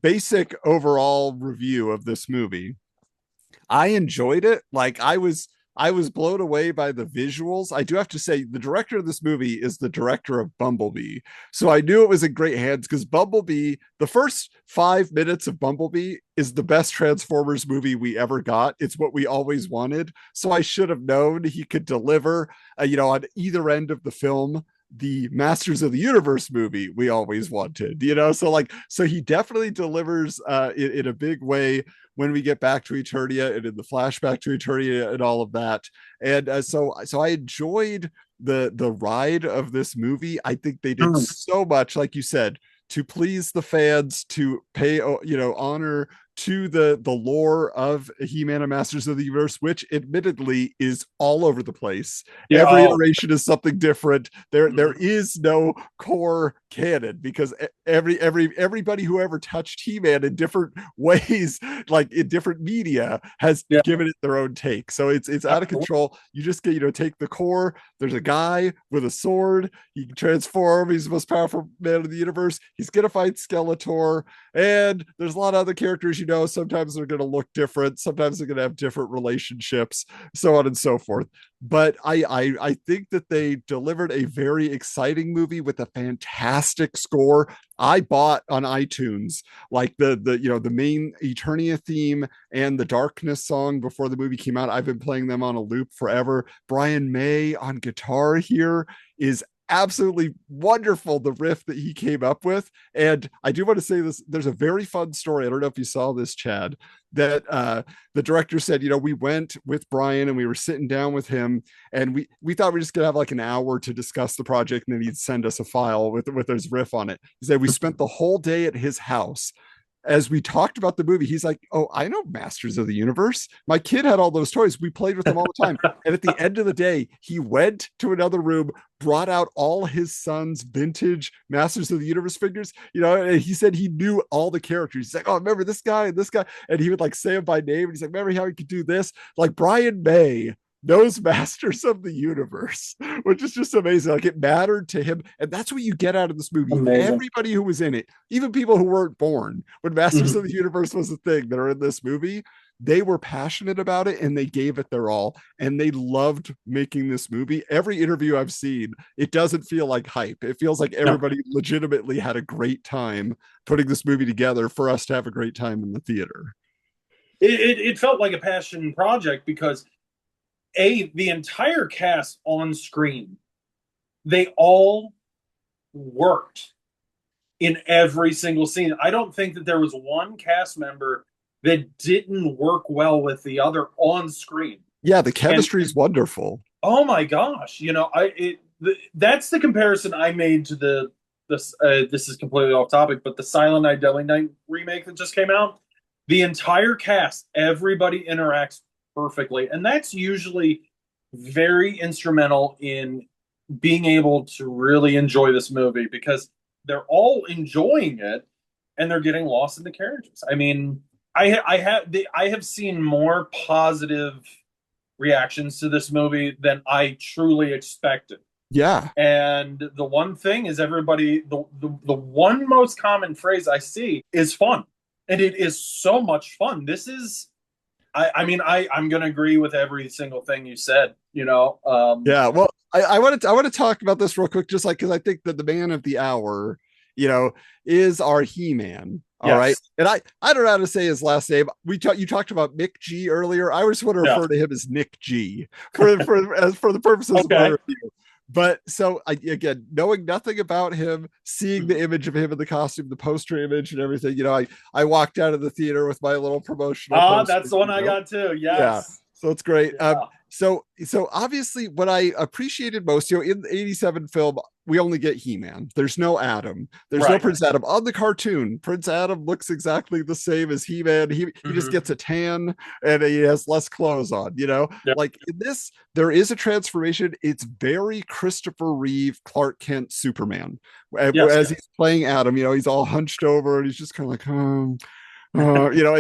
basic overall review of this movie, I enjoyed it. Like I was blown away by the visuals. I do have to say the director of this movie is the director of Bumblebee. So I knew it was in great hands because Bumblebee, the first 5 minutes of Bumblebee is the best Transformers movie we ever got. It's what we always wanted. So I should have known he could deliver, on either end of the film the Masters of the Universe movie we always wanted, so he definitely delivers in a big way when we get back to Eternia and in the flashback to Eternia and all of that. And so I enjoyed the ride of this movie. I think they did so much, like you said, to please the fans, to pay honor to the lore of He-Man and Masters of the Universe, which admittedly is all over the place. Yeah. Every iteration is something different. There is no core canon because everybody who ever touched He-Man in different ways, like in different media, has given it their own take. So it's out of control. You just get take the core. There's a guy with a sword. He can transform. He's the most powerful man in the universe. He's gonna fight Skeletor, and there's a lot of other characters. Sometimes they're going to look different. Sometimes they're going to have different relationships, so on and so forth. But I think that they delivered a very exciting movie with a fantastic score. I bought on iTunes like the main Eternia theme and the Darkness song before the movie came out. I've been playing them on a loop forever. Brian May on guitar here is absolutely wonderful, the riff that he came up with. And I do want to say this, there's a very fun story, I don't know if you saw this, Chad, that the director said, we went with Brian and we were sitting down with him, and we thought we were just gonna have like an hour to discuss the project, and then he'd send us a file with his riff on it. He said we spent the whole day at his house. As we talked about the movie, he's like, "Oh, I know Masters of the Universe. My kid had all those toys. We played with them all the time." And at the end of the day, he went to another room, brought out all his son's vintage Masters of the Universe figures. And he said he knew all the characters. He's like, "Oh, remember this guy and this guy," and he would like say them by name. And he's like, "Remember how he could do this?" Like Brian May knows Masters of the Universe, which is just amazing. Like it mattered to him. And that's what you get out of this movie. Amazing. Everybody who was in it, even people who weren't born when Masters of the Universe was a thing that are in this movie, they were passionate about it and they gave it their all. And they loved making this movie. Every interview I've seen, it doesn't feel like hype. It feels like everybody legitimately had a great time putting this movie together for us to have a great time in the theater. It felt like a passion project because the entire cast on screen, they all worked in every single scene. I don't think that there was one cast member that didn't work well with the other on screen. Yeah, the chemistry is wonderful. Oh my gosh, that's the comparison I made to the this is completely off topic, but the Silent Night Deadly Night remake that just came out, the entire cast, everybody interacts perfectly, and that's usually very instrumental in being able to really enjoy this movie because they're all enjoying it and they're getting lost in the characters. I mean, I have seen more positive reactions to this movie than I truly expected. Yeah. And the one thing is everybody the one most common phrase I see is fun. And it is so much fun. This is I mean I'm gonna agree with every single thing you said, you know. Yeah, well, I want to talk about this real quick, just like because I think that the man of the hour, is our He-Man. All right, yes. and I don't know how to say his last name. You talked about Mick G earlier. I just want to refer to him as Nick G for the purposes of my review. But so again, knowing nothing about him, seeing the image of him in the costume, the poster image and everything, I walked out of the theater with my little promotional poster, that's the one I got too. Yes. Yeah. So it's great. Yeah. So obviously what I appreciated most, in the 87 film, we only get He-Man. There's no Adam. There's no Prince Adam. On the cartoon, Prince Adam looks exactly the same as He-Man. He just gets a tan and he has less clothes on, Yep. Like in this, there is a transformation. It's very Christopher Reeve, Clark Kent, Superman. As he's playing Adam, he's all hunched over and he's just kind of like, and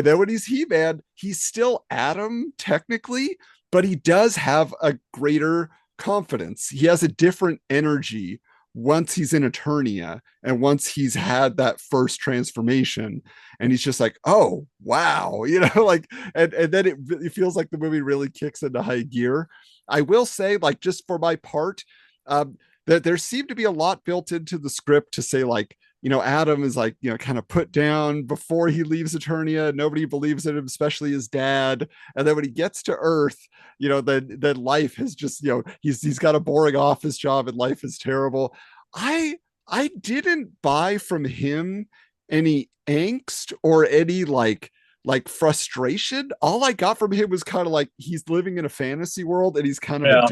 then when he's He-Man, he's still Adam technically, but he does have a greater confidence. He has a different energy once he's in Eternia and once he's had that first transformation, and he's just like, oh wow, and then it feels like the movie really kicks into high gear. I will say, like, just for my part, that there seemed to be a lot built into the script to say, like, Adam is like, kind of put down before he leaves Eternia. Nobody believes in him, especially his dad. And then when he gets to Earth, then life has just, he's got a boring office job and life is terrible. I didn't buy from him any angst or any like frustration. All I got from him was kind of like he's living in a fantasy world and he's kind of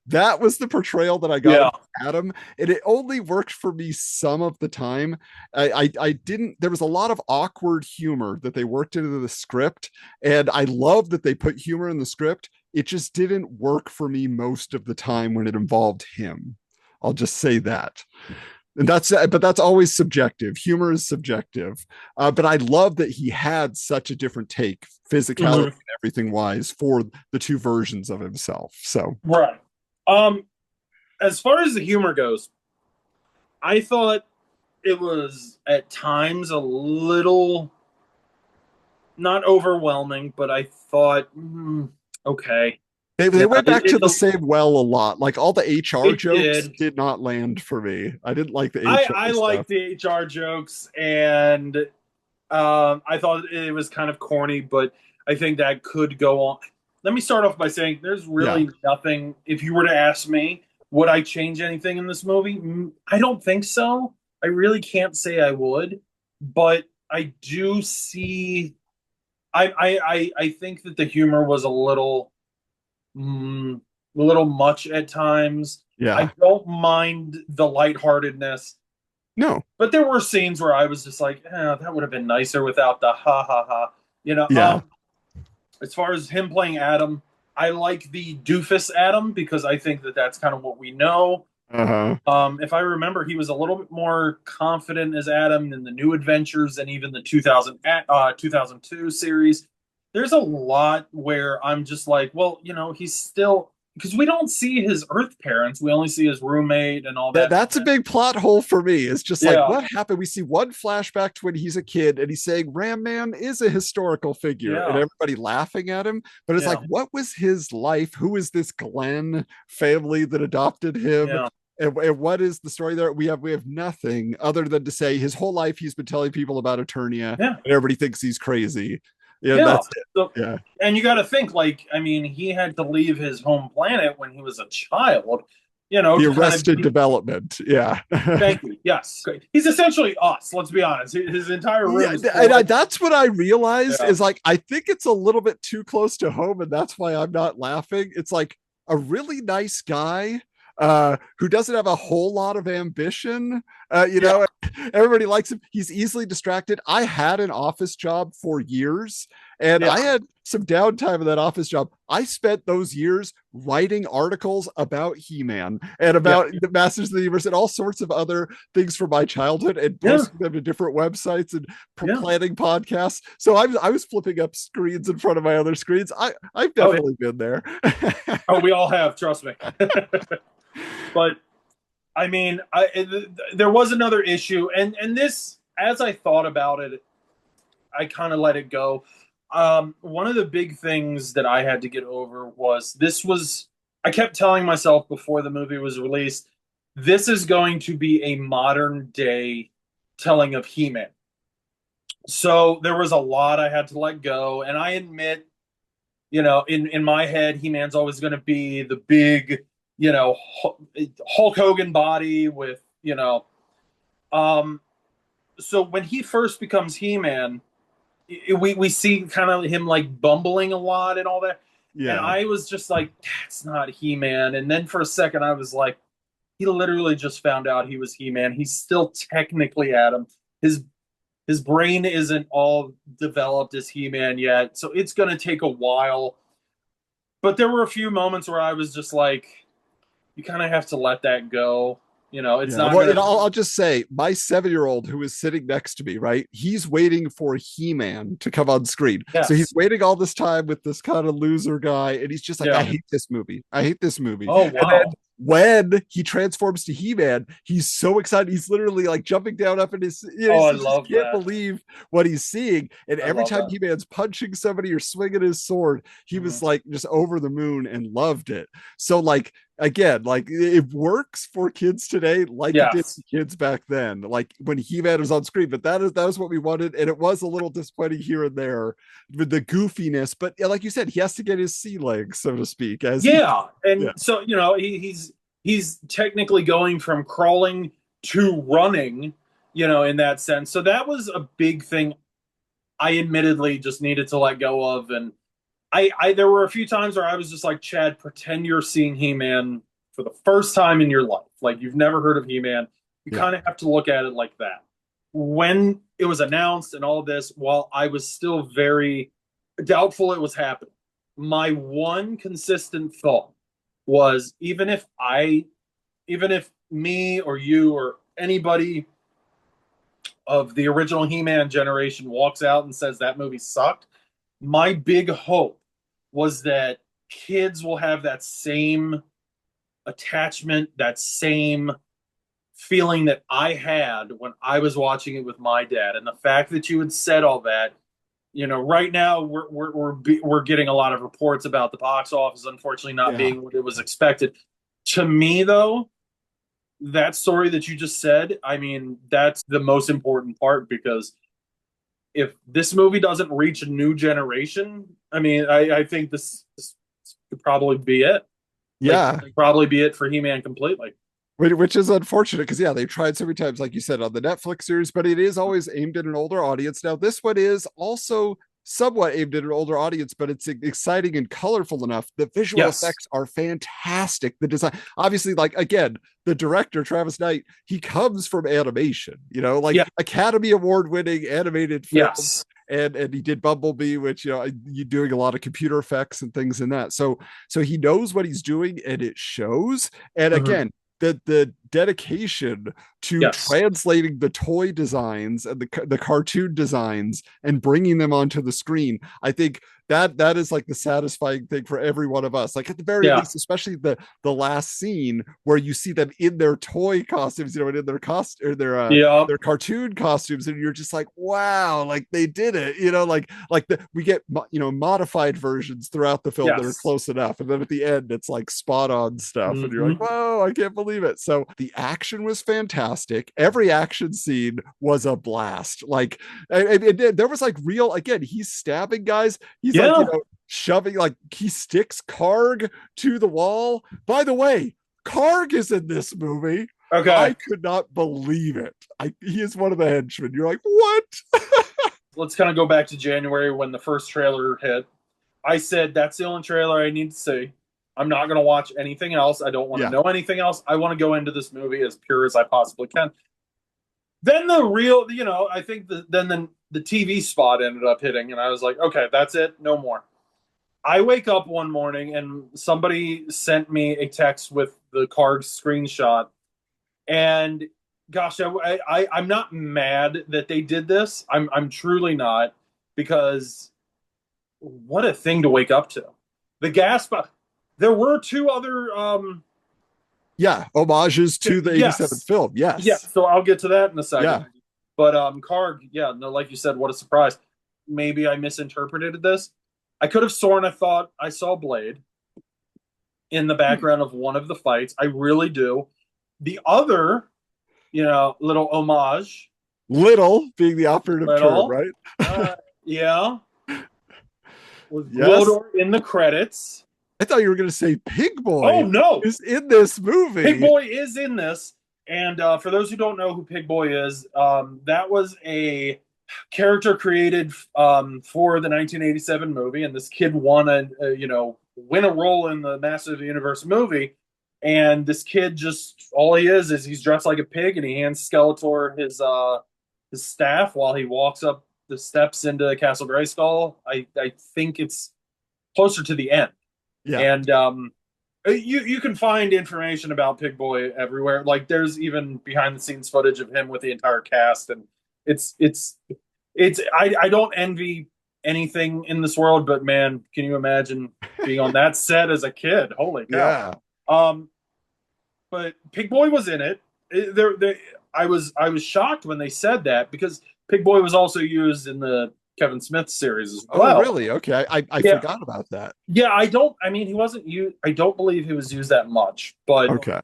that was the portrayal that I got of Adam, and it only worked for me some of the time. I didn't. There was a lot of awkward humor that they worked into the script, and I love that they put humor in the script. It just didn't work for me most of the time when it involved him. I'll just say that. And that's always subjective. Humor is subjective. But I love that he had such a different take, physicality and everything wise, for the two versions of himself. So right. As far as the humor goes, I thought it was at times a little not overwhelming, but I thought, okay. They went back to the same well a lot. Like all the HR jokes did not land for me. I didn't like the HR I liked the HR jokes, and I thought it was kind of corny, but I think that could go on. Let me start off by saying there's really nothing. If you were to ask me, would I change anything in this movie? I don't think so. I really can't say I would, but I do see. I think that the humor was a little much at times. Yeah, I don't mind the lightheartedness. No, but there were scenes where I was just like, that would have been nicer without the ha ha ha. Yeah. As far as him playing Adam, I like the doofus Adam because I think that that's kind of what we know. If I remember, he was a little bit more confident as Adam in the New Adventures and even the 2002 series. There's a lot where I'm just like, well, he's still, because we don't see his Earth parents. We only see his roommate and all that. That's a big plot hole for me. It's just like, what happened? We see one flashback to when he's a kid and he's saying Ram Man is a historical figure and everybody laughing at him. But it's like, what was his life? Who is this Glenn family that adopted him? And what is the story there? We have nothing other than to say his whole life he's been telling people about Eternia and everybody thinks he's crazy. That's it. So, and you got to think, like, I mean, he had to leave his home planet when he was a child. The Arrested Development. Yeah. Thank you. Yes, he's essentially us. Let's be honest. His entire room. That's what I realized is like I think it's a little bit too close to home, and that's why I'm not laughing. It's like a really nice guy. who doesn't have a whole lot of ambition. Yeah. Everybody likes him. He's easily distracted. I had an office job for years, and Yeah. I had some downtime in that office job. I spent those years writing articles about He-Man and Yeah. about the Masters of the Universe and all sorts of other things from my childhood and Yeah. posting them to different websites and Yeah. planning podcasts. So I was flipping up screens in front of my other screens. I've Oh, yeah. definitely been there. Oh, we all have, trust me. But I mean, there was another issue, and this, as I thought about it, I kind of let it go. One of the big things that I had to get over was this was. I kept telling myself before the movie was released, this is going to be a modern day telling of He-Man. So there was a lot I had to let go, and I admit, in my head, He-Man's always going to be the big, Hulk Hogan body with, so when he first becomes He-Man, we see kind of him like bumbling a lot and all that. And Yeah. I was just like, that's not He-Man. And then for a second, I was like, he literally just found out he was He-Man. He's still technically Adam. His brain isn't all developed as He-Man yet, so it's going to take a while. But there were a few moments where I was just like, you kind of have to let that go. It's Yeah. not Well, going to. I'll just say, my 7-year-old who is sitting next to me, right? He's waiting for He-Man to come on screen. So he's Yes. waiting all this time with this kind of loser guy, and he's just like, I Yeah. hate this movie. I hate this movie. Oh, And then wow. when he transforms to He-Man, he's so excited. He's literally like jumping down up in his, Oh, I he just love can't that. believe what he's seeing. And I every love time that. He-Man's punching somebody or swinging his sword, he Mhm. was like just over the moon and loved it. So like, again, like it works for kids today, like it did Yes. for kids back then, like when He-Man was on screen. But that was what we wanted, and it was a little disappointing here and there with the goofiness. But yeah, like you said, he has to get his sea legs, so to speak, as he, Yeah. yeah, And so, he's technically going from crawling to running, in that sense. So that was a big thing I admittedly just needed to let go of. And I there were a few times where I was just like, Chad, pretend you're seeing He-Man for the first time in your life. Like you've never heard of He-Man. You yeah, kind of have to look at it like that. When it was announced and all this, while I was still very doubtful it was happening, my one consistent thought was even if me or you or anybody of the original He-Man generation walks out and says that movie sucked, my big hope was that kids will have that same attachment, that same feeling that I had when I was watching it with my dad. And the fact that you had said all that, right now we're getting a lot of reports about the box office unfortunately not yeah. being what it was expected. To me, though, that story that you just said, I mean, that's the most important part because if this movie doesn't reach a new generation, I mean, I think this could probably be it. Like, Yeah, probably be it for He-Man completely. which is unfortunate because yeah, they've tried so many times, like you said, on the Netflix series, but it is always aimed at an older audience. Now this one is also somewhat aimed at an older audience, but it's exciting and colorful enough. The visual Yes. effects are fantastic. The design, obviously, like again, the director Travis Knight, he comes from animation, like Yeah. Academy Award winning animated films. Yes. And he did Bumblebee, which you're doing a lot of computer effects and things in that. So he knows what he's doing, and it shows. And Mhm. again, the dedication to Yes. translating the toy designs and the cartoon designs and bringing them onto the screen, I think that is like the satisfying thing for every one of us. Like at the very Yeah. least, especially the last scene where you see them in their toy costumes, and in their costume or Yeah. their cartoon costumes, and you're just like, wow, like they did it. We get modified versions throughout the film that are Yes. close enough, and then at the end it's like spot on stuff, and you're like, Hmm. whoa, I can't believe it. So the action was fantastic. Every action scene was a blast. Like there was like real, again, he's stabbing guys. He's like, Yeah. shoving, like he sticks Karg to the wall. By the way, Karg is in this movie. Okay. I could not believe it. He is one of the henchmen. You're like, what? Let's kind of go back to January when the first trailer hit. I said that's the only trailer I need to see. I'm not going to watch anything else. I don't want to Yeah. know anything else. I want to go into this movie as pure as I possibly can. Then the real, I think the TV spot ended up hitting, and I was like, okay, that's it, no more. I wake up one morning and somebody sent me a text with the card screenshot, and gosh, I'm not mad that they did this. I'm truly not, because what a thing to wake up to. The gas. There were two other Yeah, homages to the 87 yes. film. Yeah, Yes. so I'll get to that in a Yeah. second. But Karg, yeah, no, like you said, what a surprise. Maybe I misinterpreted this. I could have sworn I thought I saw Blade in the background of one of the fights. I really do. The other, little homage, Little being the operative term, little, right? yeah, was Yes. Glodor in the credits. I thought you were going to say Pig Boy. Oh no, is in this movie. Pig Boy is in this. And for those who don't know who Pig Boy is, that was a character created for the 1987 movie, and this kid won win a role in the massive universe movie. And this kid, just all he is he's dressed like a pig, and he hands Skeletor his staff while he walks up the steps into Castle Grayskull. I think it's closer to the end. Yeah. And you can find information about Pig Boy everywhere. Like, there's even behind the scenes footage of him with the entire cast, and it's I don't envy anything in this world, but man, can you imagine being on that set as a kid? Holy cow. Yeah. But Pig Boy was in it. I was shocked when they said that, because Pig Boy was also used in the Kevin Smith series as well. Oh, really? Okay. I forgot about that. Yeah, he wasn't used. I don't believe he was used that much, but okay.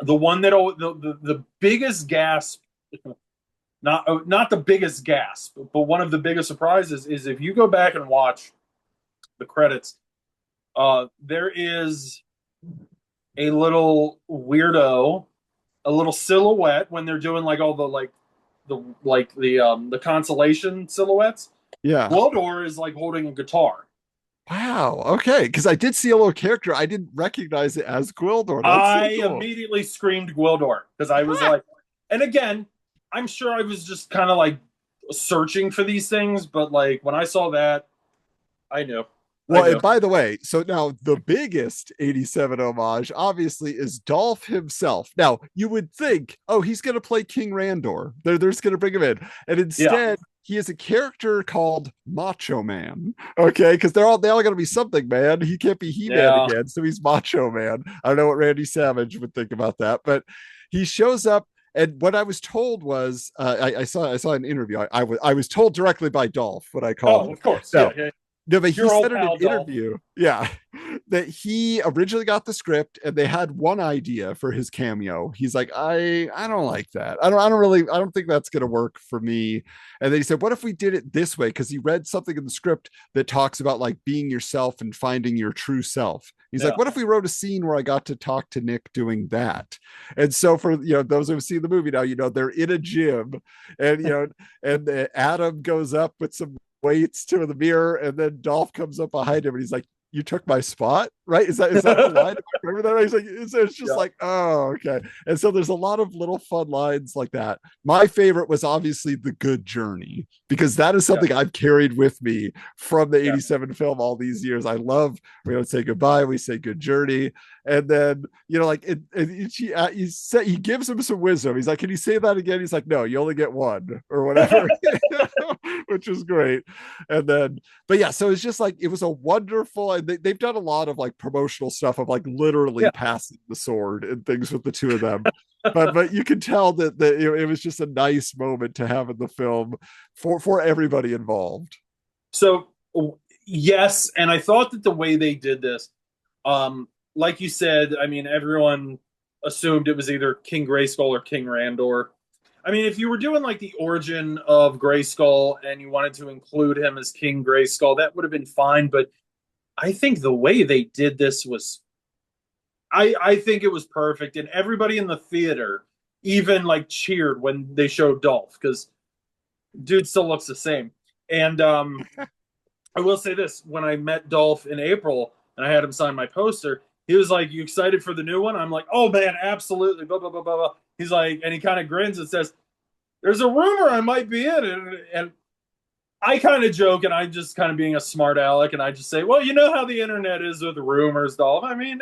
The one that the biggest gasp, not the biggest gasp, but one of the biggest surprises is, if you go back and watch the credits, there is a little weirdo, a little silhouette when they're doing like all the consolation silhouettes. Yeah. Glodor is like holding a guitar. Wow. Okay. Because I did see a little character. I didn't recognize it as Gwildor. I immediately screamed Gwildor, because I was like, and again, I'm sure I was just kind of like searching for these things, but like when I saw that, I knew. Well, and by the way, so now the biggest 87 homage obviously is Dolph himself. Now, you would think, oh, he's going to play King Randor. They're just going to bring him in. And instead, he is a character called Macho Man. Okay, because they all got to be something, man. He can't be He-Man again, so he's Macho Man. I don't know what Randy Savage would think about that, but he shows up. And what I was told was, I saw an interview. I was told directly by Dolph what I called. Oh, of course. So, yeah. No, but he said in an Dolph. interview, that he originally got the script and they had one idea for his cameo. He's like, I don't like that. I don't think that's gonna work for me. And then he said, what if we did it this way? Because he read something in the script that talks about like being yourself and finding your true self. He's like, what if we wrote a scene where I got to talk to Nick doing that? And so for those who've seen the movie now, they're in a gym, and and Adam goes up with some weights to the mirror, and then Dolph comes up behind him and he's like, you took my spot, right? Is that the line? I remember that? He's like, it's just like, oh, okay. And so there's a lot of little fun lines like that. My favorite was obviously the good journey, because that is something I've carried with me from the 87 film all these years. I love, we don't say goodbye, we say good journey. And then, he gives him some wisdom. He's like, can you say that again? He's like, no, you only get one, or whatever, which is great. And then, but yeah, so it's just like, it was a wonderful, and they've done a lot of like promotional stuff of like literally passing the sword and things with the two of them. but you can tell that it was just a nice moment to have in the film for everybody involved. So yes, and I thought that the way they did this, like you said, I mean, everyone assumed it was either King Grayskull or King Randor. I mean, if you were doing like the origin of Grayskull and you wanted to include him as King Grayskull, that would have been fine. But I think the way they did this was, I think it was perfect. And everybody in the theater even like cheered when they showed Dolph, because dude still looks the same. And I will say this, when I met Dolph in April and I had him sign my poster, He was like, "You excited for the new one?" I'm like, "Oh man, absolutely." Blah blah blah blah blah. He's like, and he kind of grins and says, "There's a rumor I might be in it," and I kind of joke, and I just kind of being a smart aleck, and I just say, "Well, you know how the internet is with rumors, Dolph. I mean,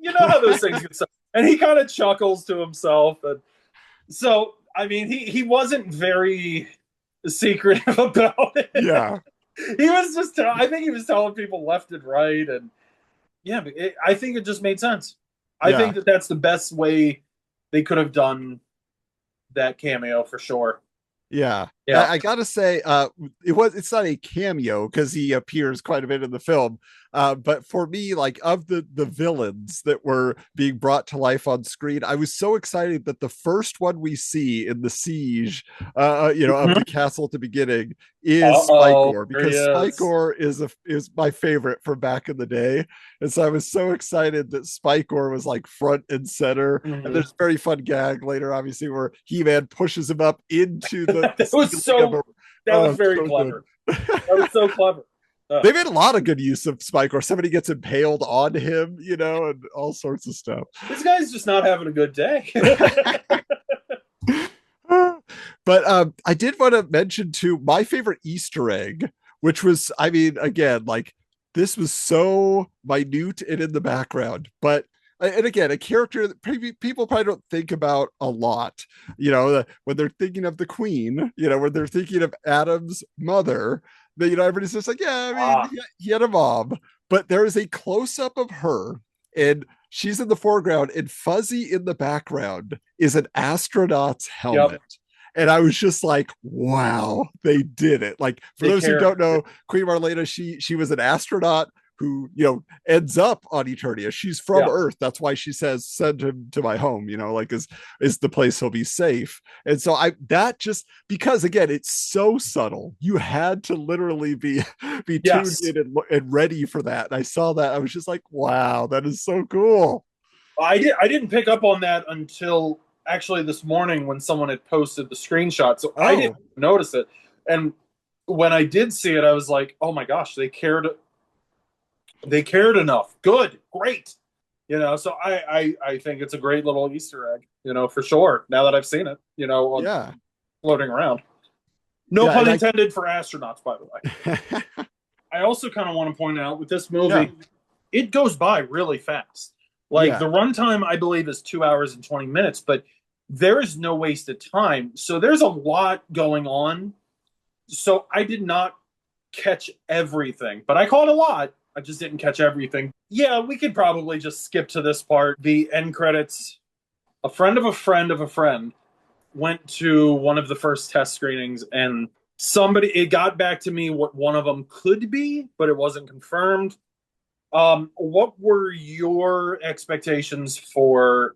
you know how those things get." And he kind of chuckles to himself, and so I mean, he wasn't very secretive about it. Yeah. He was just, I think he was telling people left and right, and yeah, I think it just made sense. I Yeah. think that that's the best way they could have done that cameo for sure. Yeah. Yeah. I gotta say, it's not a cameo because he appears quite a bit in the film. But for me, like of the villains that were being brought to life on screen, I was so excited that the first one we see in the siege, of the castle at the beginning is Uh-oh, Spikor, there he because is. Spikor is my favorite from back in the day, and so I was so excited that Spikor was like front and center. And there's a very fun gag later, obviously, where He-Man pushes him up into the That was ceiling of that was very so good. clever. That was so clever. They made a lot of good use of Spike, or somebody gets impaled on him, and all sorts of stuff. This guy's just not having a good day. But I did want to mention too my favorite Easter egg, which was, I mean, again, like this was so minute and in the background, but and again, a character that people probably don't think about a lot, when they're thinking of the Queen, when they're thinking of Adam's mother, that, everybody's just like, yeah, I mean, he had a mom, but there is a close up of her, and she's in the foreground, and fuzzy in the background is an astronaut's helmet. Yep. And I was just like, wow, they did it. Like, for those who don't know, Queen Marlena, she was an astronaut who, ends up on Eternia. She's from Earth. That's why she says, send him to my home, like is the place he'll be safe. And so because again, it's so subtle. You had to literally be tuned in and ready for that. And I saw that. I was just like, wow, that is so cool. I didn't pick up on that until actually this morning when someone had posted the screenshot. So I didn't notice it. And when I did see it, I was like, oh my gosh, they cared enough. Good, great. So I think it's a great little Easter egg, for sure. Now that I've seen it, floating around. No pun intended for astronauts, by the way. I also kind of want to point out with this movie, it goes by really fast. Like the runtime, I believe, is 2 hours and 20 minutes, but there is no wasted time. So there's a lot going on. So I did not catch everything, but I caught a lot. I just didn't catch everything. Yeah, we could probably just skip to this part. The end credits. A friend of a friend of a friend went to one of the first test screenings, and it got back to me what one of them could be, but it wasn't confirmed. What were your expectations for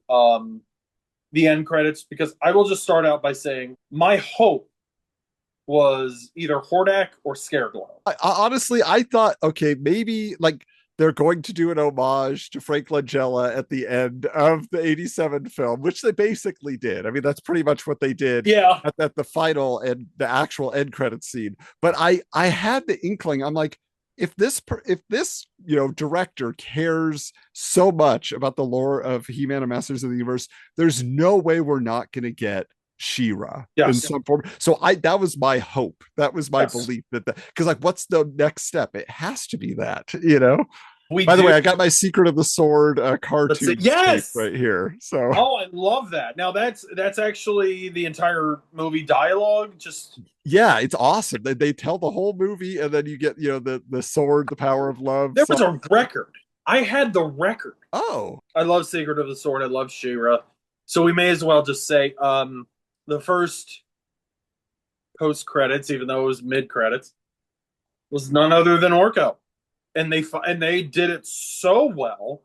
the end credits? Because I will just start out by saying my hope was either Hordak or Scareglow. Honestly, I thought, okay, maybe like they're going to do an homage to Frank Langella at the end of the 87 film, which they basically did. I mean, that's pretty much what they did at the final and the actual end credit scene. But I had the inkling, I'm like, if this director cares so much about the lore of He-Man and Masters of the Universe, there's no way we're not going to get She-Ra in some form. So that was my hope. That was my belief because like, what's the next step? It has to be that, By the way, I got my Secret of the Sword cartoon right here. So I love that. Now that's actually the entire movie dialogue. It's awesome. They tell the whole movie, and then you get the sword, the power of love. There was a record. I had the record. Oh, I love Secret of the Sword. I love She-Ra. So we may as well just say the first post credits, even though it was mid credits, was none other than Orko. And they did it so well,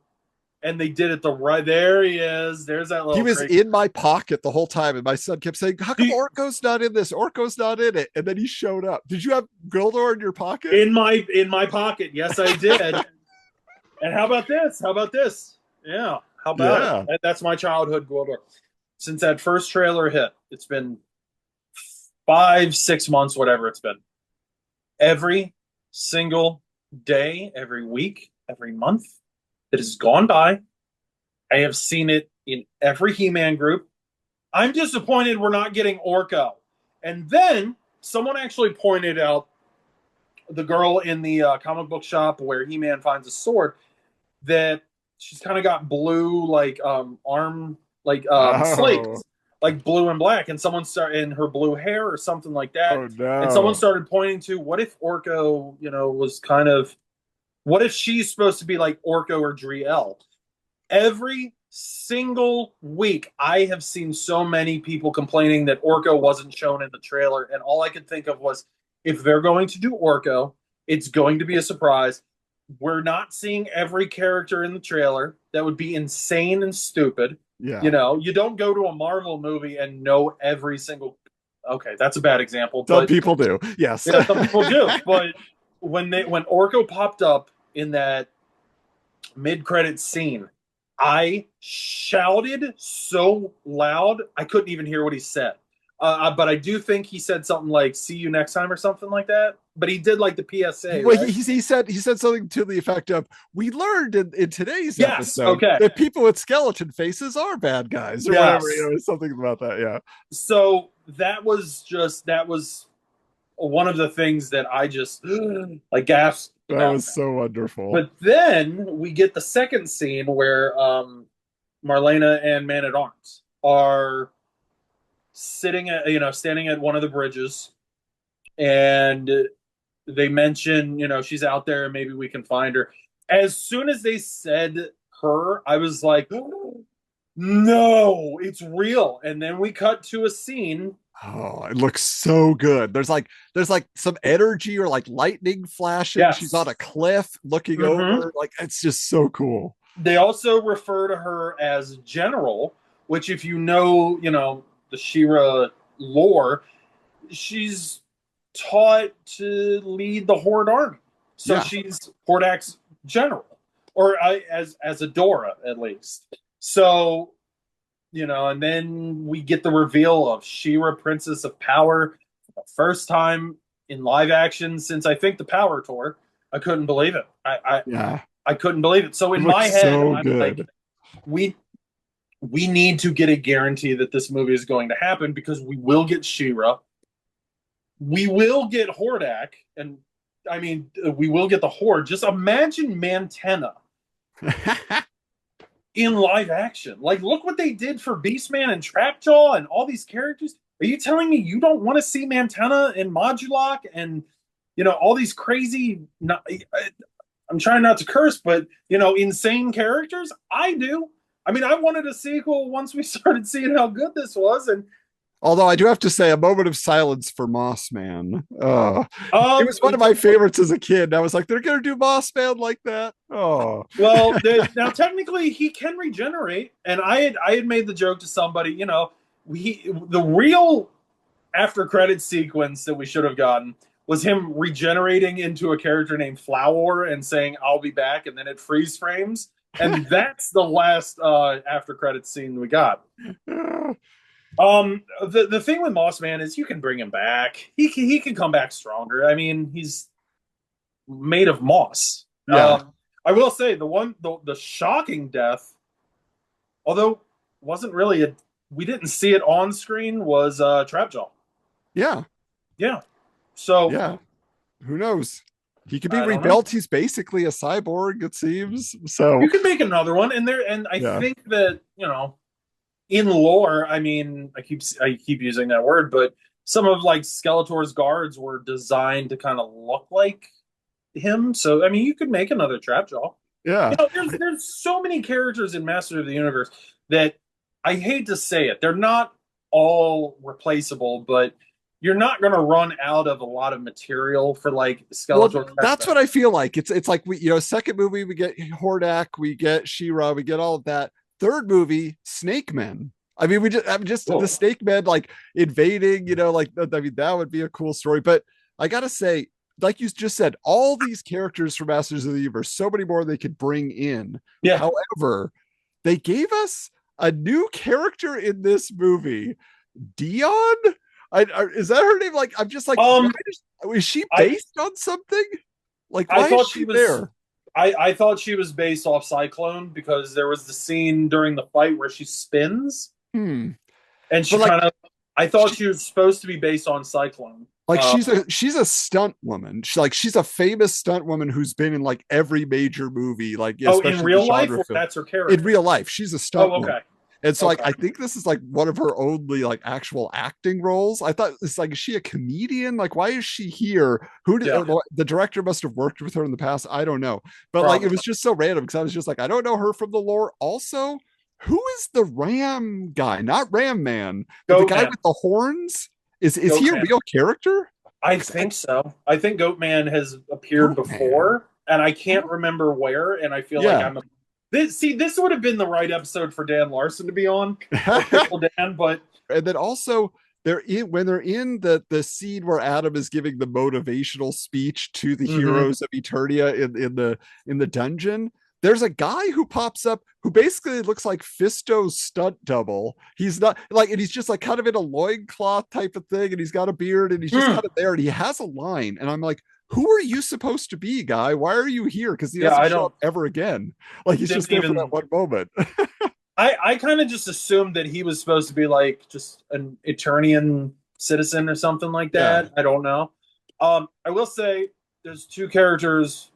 and they did it there he is. There's that little. He was in my pocket the whole time, and my son kept saying, "How come Orko's not in this? Orko's not in it." And then he showed up. Did you have Gildor in your pocket? In my pocket, yes, I did. And how about this? Yeah, how about it? That's my childhood Gildor. Since that first trailer hit, it's been 5-6 months, whatever it's been. Every single day, every week, every month, that has gone by. I have seen it in every He-Man group. I'm disappointed we're not getting Orko. And then someone actually pointed out the girl in the comic book shop where He-Man finds a sword, that she's kind of got blue like arm like Oh, slakes, like blue and black, and someone started in her blue hair or something like that. oh And someone no. started pointing to, what if Orko, was kind of, what if she's supposed to be like Orko or Driel? Every single week, I have seen so many people complaining that Orko wasn't shown in the trailer, and all I could think of was, if they're going to do Orko, it's going to be a surprise. We're not seeing every character in the trailer. That would be insane and stupid. Yeah. You don't go to a Marvel movie and know every single. Okay, that's a bad example, Some but people do. Yes. yeah, some people do. But when Orko popped up in that mid-credit scene, I shouted so loud I couldn't even hear what he said. But I do think he said something like "see you next time" or something like that. But he did like the PSA, Well, right? he said something to the effect of, "We learned in today's Yes. episode Okay. that people with skeleton faces are bad guys," or whatever. Yes. Something about that. Yeah. So that was one of the things that I just like gasped That about. was so wonderful. But then we get the second scene where Marlena and Man at Arms are standing at one of the bridges, and they mention, she's out there, maybe we can find her. As soon as they said her, I was like, oh, no, it's real. And then we cut to a scene. Oh, it looks so good. There's like some energy or like lightning flashing. Yes. She's on a cliff looking over. Like, it's just so cool. They also refer to her as General, which, if you know, the She-Ra lore, she's taught to lead the Horde army. So she's Hordak's general, or as Adora at least. So, and then we get the reveal of She-Ra, Princess of Power, for the first time in live action since I think the Power Tour. I couldn't believe it. I couldn't believe it. So in my head, so I'm good. like, we need to get a guarantee that this movie is going to happen, because we will get She-Ra. We will get Hordak, and I mean, we will get the Horde. Just imagine Mantenna in live action. Like, look what they did for Beastman and Trapjaw and all these characters. Are you telling me you don't want to see Mantenna and Modulok and, all these crazy, I'm trying not to curse, but, insane characters? I do. I mean, I wanted a sequel once we started seeing how good this was, and although I do have to say, a moment of silence for Moss Man. It was one of my favorites as a kid. I was like, they're going to do Moss Man like that? Oh. Well, now technically he can regenerate. And I had made the joke to somebody, the real after credit sequence that we should have gotten was him regenerating into a character named Flower and saying, "I'll be back," and then it freeze frames. And that's the last after credit scene we got. The thing with Moss Man is you can bring him back. He can come back stronger. I mean, he's made of moss. Yeah. I will say the shocking death, although wasn't really we didn't see it on screen, was Trapjaw. Yeah. Yeah. So yeah, who knows? He could be rebuilt. He's basically a cyborg, it seems. So you could make another one, and I think that in lore, I mean, I keep using that word, but some of like Skeletor's guards were designed to kind of look like him. So I mean, you could make another Trapjaw. Yeah, there's so many characters in Masters of the Universe that I hate to say it, they're not all replaceable, but you're not going to run out of a lot of material for like Skeletor. Well, that's what I feel like. It's like we, second movie we get Hordak, we get She-Ra, we get all of that. Third movie, Snake Men. I mean, the Snake Men like invading, like, I mean, that would be a cool story. But I gotta say, like you just said, all these characters from Masters of the Universe, so many more they could bring in. Yeah. However, they gave us a new character in this movie, Dion. Is that her name? Like, I'm just like, is she based on something? Like, why is she there? I thought she was based off Cyclone because there was the scene during the fight where she spins, Hmm. and she But like kind of. I thought she, she was supposed to be based on Cyclone. like she's a stunt woman. She's a famous stunt woman who's been in like every major movie, like Oh, in especially the real life, genre or film. that's her In character? real life, she's a stunt Oh, woman. okay, And so like okay. I think this is like one of her only like actual acting roles. I thought it's like, is she a comedian? Like, why is she here? Who did Yeah, the director must have worked with her in the past? I don't know. But like it probably. was just so random because I was just like, I don't know her from the lore. Also, who is the Ram guy? Not Ram Man, but the Goat guy Man. with the horns. Is Goat he a Man. real character? I think so. I think Goat Man has appeared Goat Man. before, and I can't remember where. And I feel like Yeah. I'm. This would have been the right episode for Dan Larson to be on, or Pickle Dan, but And then also when they're in the scene where Adam is giving the motivational speech to the mhm. heroes of Eternia in the dungeon, there's a guy who pops up who basically looks like Fisto's stunt double. He's not like, and he's just like kind of in a loincloth type of thing, and he's got a beard, and he's just kind of there, and he has a line, and I'm like, who are you supposed to be, guy? Why are you here? Because he Yeah, doesn't I show up don't ever again. Like he's just didn't there for that even. one moment. I kind of just assumed that he was supposed to be like just an Eternian citizen or something like Yeah, that. I don't know. I will say there's two characters.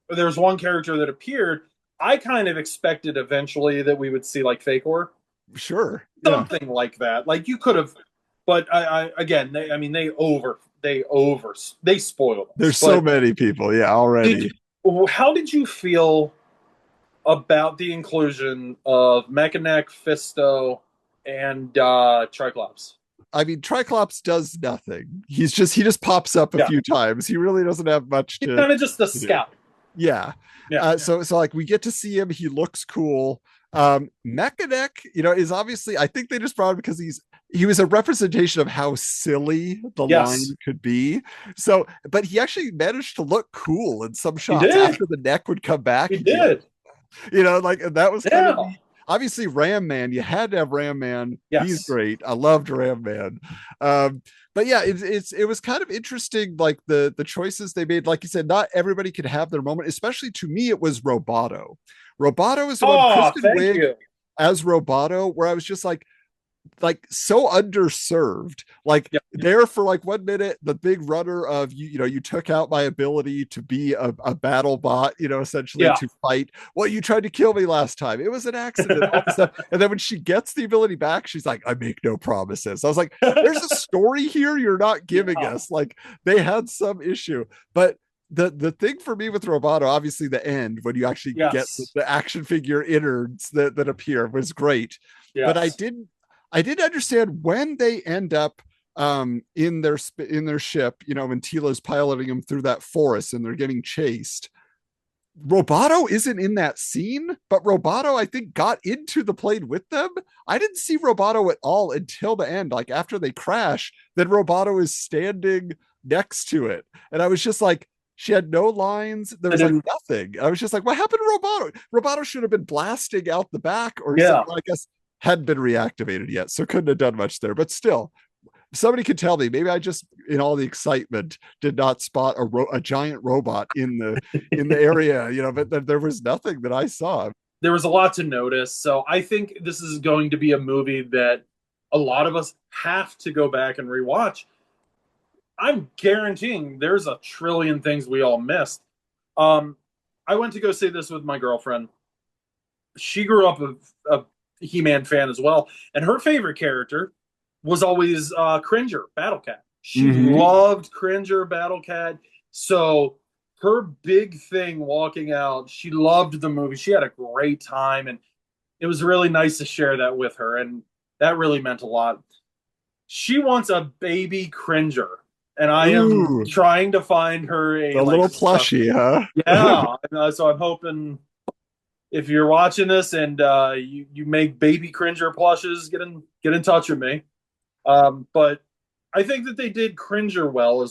There's one character that appeared. I kind of expected eventually that we would see like Fakor, sure. Yeah. something like that. Like you could have, but I again, I mean, they spoiled us. There's so But many people. Yeah, already. did how did you feel about the inclusion of Mechanic, Fisto, and Triclops? I mean, Triclops does nothing. He just pops up a Yeah, few times. He really doesn't have much he's kind of just a to do. scout. Yeah. Yeah, So like we get to see him. He looks cool. Mechanic, is obviously, I think they just brought him because he was a representation of how silly the yes, line could be. So, but he actually managed to look cool in some he shots did. after the neck would come back. He He'd be like, did. like, and that was kind of Yeah. neat. Obviously, Ram Man, you had to have Ram Man. He's Yes. great. I loved Ram Man. But yeah, it was kind of interesting, like the choices they made. Like you said, not everybody could have their moment. Especially to me, it was Roboto. Roboto is the one. Oh, Kristen thank Wiig you. as Roboto, where I was just like so underserved, like Yeah. there for like 1 minute, the big runner of you took out my ability to be a battle bot, essentially Yeah. to fight. Well, you tried to kill me last time, it was an accident, all this stuff. And then when she gets the ability back, she's like, I make no promises. I was like, there's a story here you're not giving Yeah. us. Like they had some issue. But the thing for me with Roboto, obviously the end when you actually get Yes. the action figure innards that appear was great. But Yes. I did understand when they end up in their ship, when Tila's piloting them through that forest and they're getting chased. Roboto isn't in that scene, but Roboto, I think, got into the plane with them. I didn't see Roboto at all until the end. Like after they crash, then Roboto is standing next to it. And I was just like, she had no lines. There was like nothing. I was just like, what happened to Roboto? Roboto should have been blasting out the back or Yeah. something. I guess hadn't been reactivated yet, so couldn't have done much there. But still, somebody could tell me. Maybe I just, in all the excitement, did not spot a giant robot in the area. But there was nothing that I saw. There was a lot to notice. So I think this is going to be a movie that a lot of us have to go back and rewatch. I'm guaranteeing there's a trillion things we all missed. I went to go see this with my girlfriend. She grew up a He-Man fan as well, and her favorite character was always Cringer, Battle Cat. She loved Cringer, Battle Cat. So her big thing walking out, she loved the movie. She had a great time, and it was really nice to share that with her, and that really meant a lot. She wants a baby Cringer, and I am trying to find her a little plushie, huh? Yeah, and, so I'm hoping if you're watching this and you make baby Cringer plushes, get in touch with me. But I think that they did Cringer well.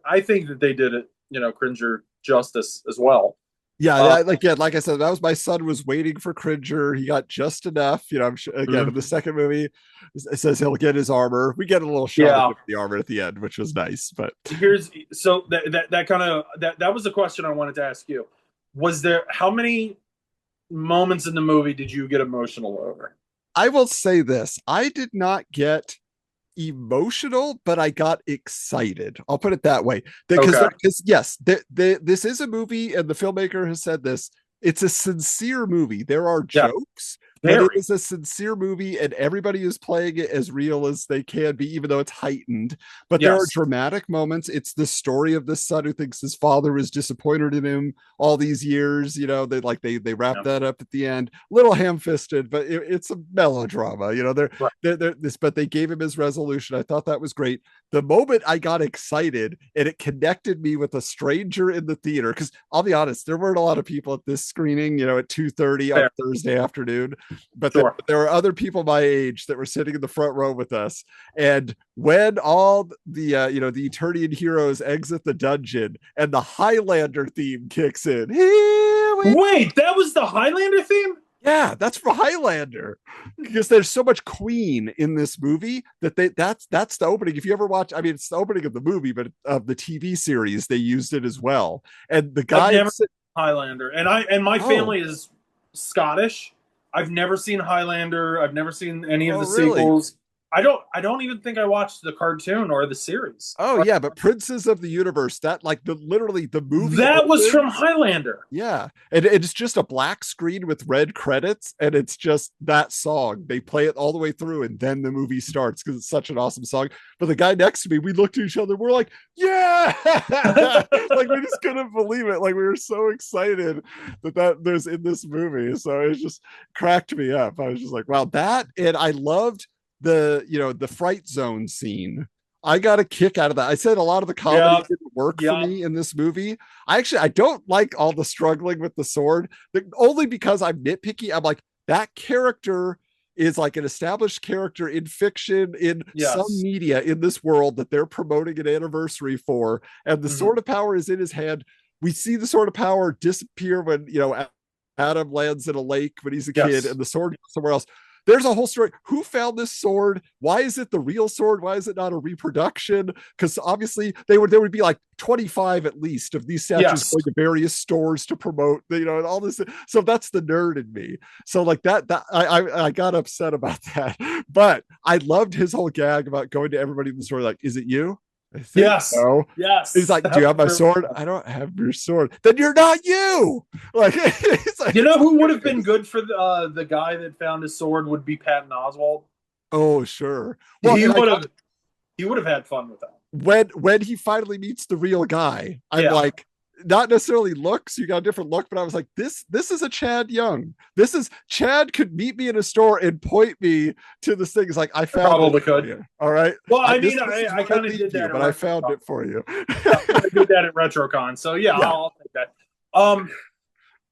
I think that they did it, Cringer justice as well. Yeah, like I said, that was my son was waiting for Cringer. He got just enough. I'm sure, again, in the second movie, it says he'll get his armor. We get a little shot of the armor at the end, which was nice. But that was the question I wanted to ask you. Was there how many moments in the movie did you get emotional over? I will say this. I did not get emotional, but I got excited. I'll put it that way. Okay. Because yes, this is a movie, and the filmmaker has said this. It's a sincere movie. There are Yeah. jokes, but it Very. is a sincere movie, and everybody is playing it as real as they can be, even though it's heightened. But there are Yes. dramatic moments. It's the story of this son who thinks his father is disappointed in him all these years. They wrap Yeah. that up at the end. Little ham-fisted, but it's a melodrama. Right. But they gave him his resolution. I thought that was great. The moment I got excited and it connected me with a stranger in the theater, because I'll be honest, there weren't a lot of people at this screening, at 2:30 on Fair. Thursday afternoon, but Sure. there were other people my age that were sitting in the front row with us. And when all the Eternian heroes exit the dungeon and the Highlander theme kicks in, here we Wait, that was the Highlander theme? yeah, that's for Highlander, because there's so much Queen in this movie that's the opening. If you ever watch, I mean, it's the opening of the movie, but of the TV series, they used it as well. And the I've guy, never seen Highlander. And my oh, family is Scottish. I've never seen Highlander. I've never seen any of oh, the really? sequels. I don't even think I watched the cartoon or the series. Oh, yeah, but Princes of the Universe, that like literally the movie That was from opens. Highlander. Yeah, and it's just a black screen with red credits, and it's just that song. They play it all the way through, and then the movie starts because it's such an awesome song. But the guy next to me, we looked at each other, we're like, "Yeah!" Like we just couldn't believe it. Like we were so excited that there's in this movie. So it just cracked me up. I was just like, "Wow, that!" And I loved the fright zone scene. I got a kick out of that. I said a lot of the comedy Yeah, didn't work for yeah. me in this movie. I don't like all the struggling with the sword, only because I'm nitpicky. I'm like, that character is like an established character in fiction, in some Yes. media in this world that they're promoting an anniversary for, and the Mhm. sword of power is in his hand. We see the sword of power disappear when Adam lands in a lake when he's a kid, Yes. and the sword goes somewhere else. There's a whole story. Who found this sword? Why is it the real sword? Why is it not a reproduction? Because obviously there would be like 25 at least of these statues Yes. going to various stores to promote, and all this. So that's the nerd in me. So like that I got upset about that. But I loved his whole gag about going to everybody in the store, like, is it you? I think Yes. so. He's Yes. like, do That you was have my really sword? fun. I don't have your sword. Then you're not you. Like, You it's know who would have been hilarious. good for the guy that found his sword would be Patton Oswalt. Oh, sure. Well, He and I would got have he would have had fun with that. when he finally meets the real guy, I'm Yeah. like, not necessarily looks, you got a different look, but I was like, this is a Chad Young. This is Chad could meet me in a store and point me to this thing. It's like, I I found it probably for could. you. All right. Well, I This mean, this is I where I kind of lead did you, that at but I found RetroCon. it for you. Yeah, I did that at RetroCon. So yeah, Yeah. I'll take that.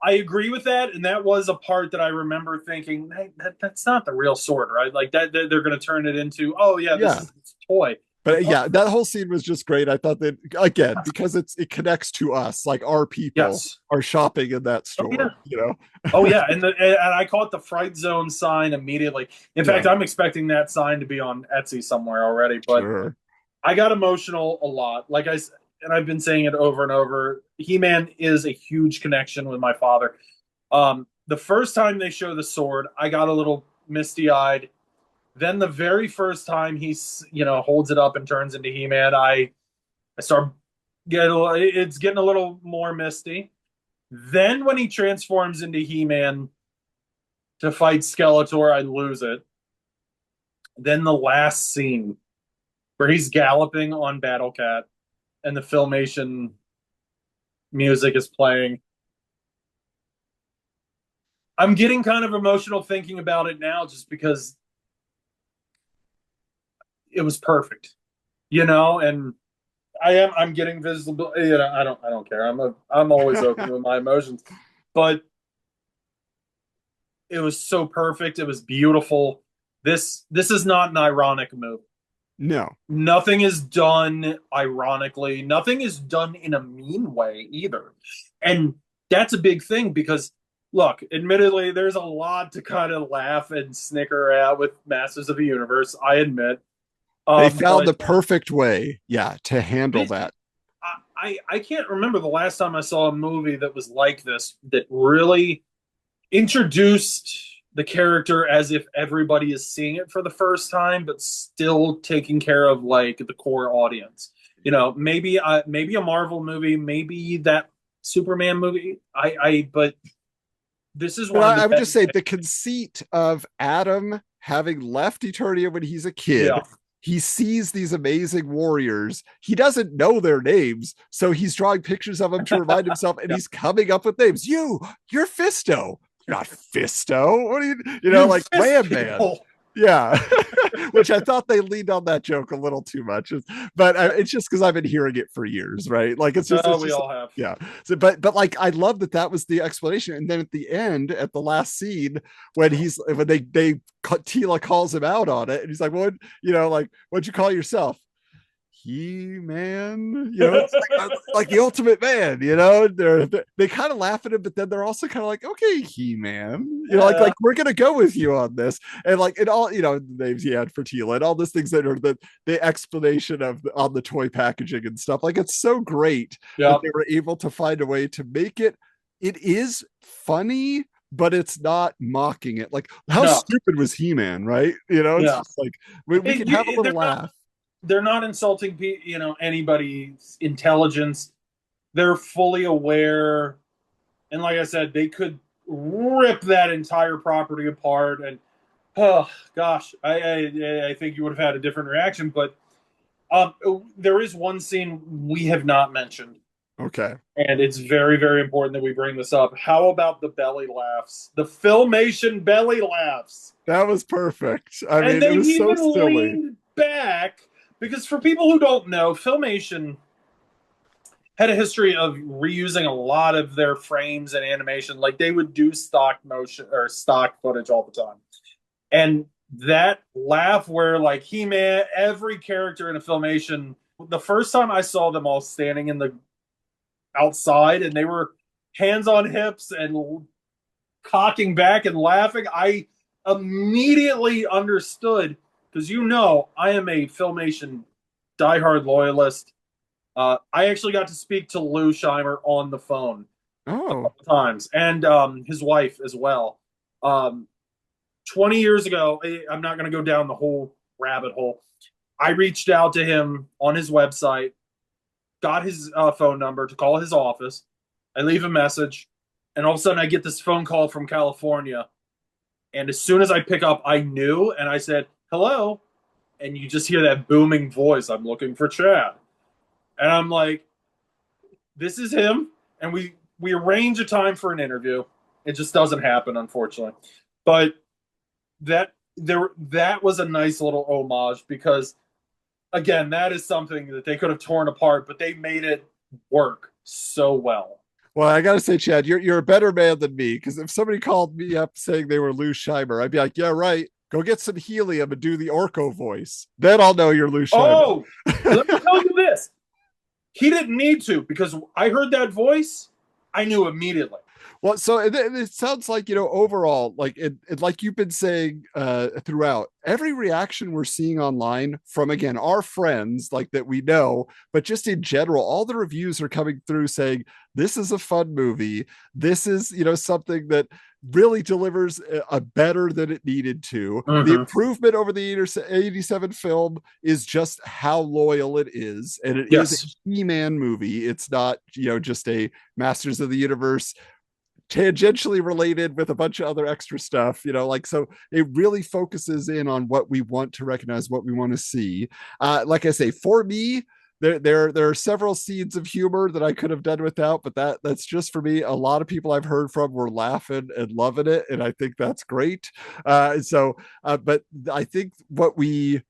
I agree with that, and that was a part that I remember thinking, hey, that's not the real sword, right? Like that they're going to turn it into, oh yeah, this Yeah. is this toy. Like, But oh yeah, that whole scene was just great. I thought that again, because it connects to us, like our people yes, are shopping in that oh yeah, store. oh yeah, and I caught the Fright Zone sign immediately. In Yeah, fact, I'm expecting that sign to be on Etsy somewhere already. But sure. I got emotional a lot. And I've been saying it over and over. He-Man is a huge connection with my father. The first time they show the sword, I got a little misty-eyed. Then the very first time he's holds it up and turns into He-Man, I start it's getting a little more misty. Then when he transforms into He-Man to fight Skeletor, I lose it. Then the last scene where he's galloping on Battle Cat and the Filmation music is playing. I'm getting kind of emotional thinking about it now just because it was perfect, and I'm getting visible, I don't care. I'm always open with my emotions, but it was so perfect. It was beautiful. This is not an ironic movie. No. Nothing is done ironically. Nothing is done in a mean way either. And that's a big thing because, look, admittedly, there's a lot to kind of laugh and snicker at with Masters of the Universe, I admit. They found But the perfect way, yeah, to handle this, that. I can't remember the last time I saw a movie that was like this, that really introduced the character as if everybody is seeing it for the first time, but still taking care of like the core audience. You know, maybe a Marvel movie, maybe that Superman movie. But this is But one of the I would best. just say the conceit of Adam having left Eternia when he's a kid. Yeah, He sees these amazing warriors. He doesn't know their names, so he's drawing pictures of them to remind himself, and yeah. he's coming up with names. You're Fisto. You're not Fisto. What are you know, You like fist Land Man. people. Yeah, which I thought they leaned on that joke a little too much, but it's just because I've been hearing it for years, right? Like it's We just all have. yeah. So, but like I love that that was the explanation, and then at the end, at the last scene, when Tila calls him out on it, and he's like, "What you know, like what'd you call yourself?" He-Man, you know, it's like the ultimate man, you know. They kind of laugh at him, but then they're also kind of like, okay, He-Man, you know, Yeah, like we're gonna go with you on this, and like it all, you know, the names he had for Tila and all these things that are the explanation of on the toy packaging and stuff. Like it's so great that yeah, they were able to find a way to make it. It is funny, but it's not mocking it. Like how no, stupid was He-Man, right? You know, it's yeah. just like we can have a little laugh. They're not insulting anybody's intelligence. They're fully aware, and like I said, they could rip that entire property apart. And oh gosh, I think you would have had a different reaction. But there is one scene we have not mentioned, Okay. and it's very very important that we bring this up. How about the belly laughs, the filmation belly laughs? That was perfect. I And mean, it they was so even silly. leaned back, because for people who don't know, Filmation had a history of reusing a lot of their frames and animation. Like they would do stock motion or stock footage all the time. And that laugh where like He-Man, every character in a Filmation, the first time I saw them all standing in the outside and they were hands on hips and cocking back and laughing, I immediately understood, because I am a Filmation diehard loyalist. I actually got to speak to Lou Scheimer on the phone a Oh, couple times, and his wife as well. 20 years ago, I'm not going to go down the whole rabbit hole. I reached out to him on his website, got his phone number to call his office. I leave a message, and all of a sudden I get this phone call from California. And as soon as I pick up, I knew, and I said, hello. And you just hear that booming voice, I'm looking for Chad. And I'm like, this is him. And we arrange a time for an interview. It just doesn't happen, unfortunately. But that was a nice little homage, because again, that is something that they could have torn apart, but they made it work so well. well, I gotta say, Chad, you're a better man than me, because if somebody called me up saying they were Lou Scheimer, I'd be like, yeah, right. Go get some helium and do the Orko voice. Then I'll know you're Lou Scheimer. Oh, let me tell you this. He didn't need to, because I heard that voice, I knew immediately. Well, so it sounds like, you know, overall, like like you've been saying throughout, every reaction we're seeing online from, again, our friends like that we know, but just in general, all the reviews are coming through saying this is a fun movie. This is, you know, something that really delivers a better than it needed to. The Mm-hmm. improvement over the 87 film is just how loyal it is, and it is Yes. a He-Man movie. It's not, you know, just a Masters of the Universe tangentially related with a bunch of other extra stuff, you know, like, so it really focuses in on what we want to recognize, what we want to see. Like I say, for me, there are several scenes of humor that I could have done without, but that's just for me. A lot of people I've heard from were laughing and loving it, and I think that's great. But I think what we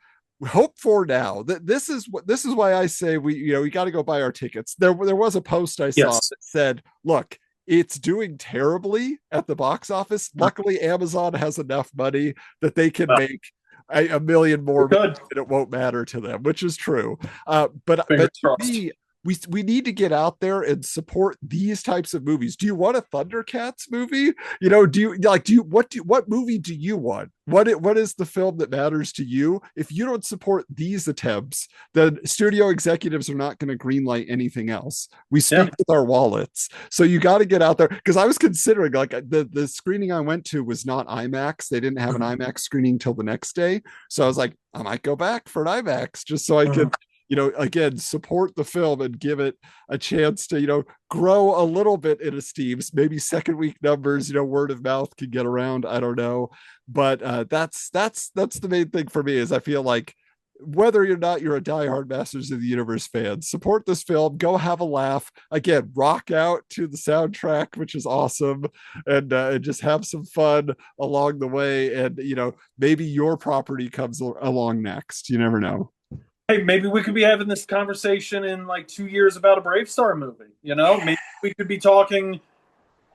hope for now, that this is why I say we got to go buy our tickets. There was a post I saw Yes. that said, look, it's doing terribly at the box office. Luckily, Amazon has enough money that they can make a million more, Good. and it won't matter to them, which is true. But Fingers to crossed. me, we need to get out there and support these types of movies. Do you want a Thundercats movie? What movie do you want? What is the film that matters to you? If you don't support these attempts, then studio executives are not going to greenlight anything else. We speak with our wallets. So you got to get out there, because I was considering, like, the screening I went to was not IMAX. They didn't have an IMAX screening till the next day. So I was like, I might go back for an IMAX just so I could, again, support the film and give it a chance to, grow a little bit in esteem. Maybe second week numbers, word of mouth can get around. I don't know. But that's the main thing for me, is I feel like whether you're a diehard Masters of the Universe fan, support this film, go have a laugh. Again, rock out to the soundtrack, which is awesome, and just have some fun along the way. And, maybe your property comes along next. You never know. Hey, maybe we could be having this conversation in like 2 years about a Brave Star movie. Maybe we could be talking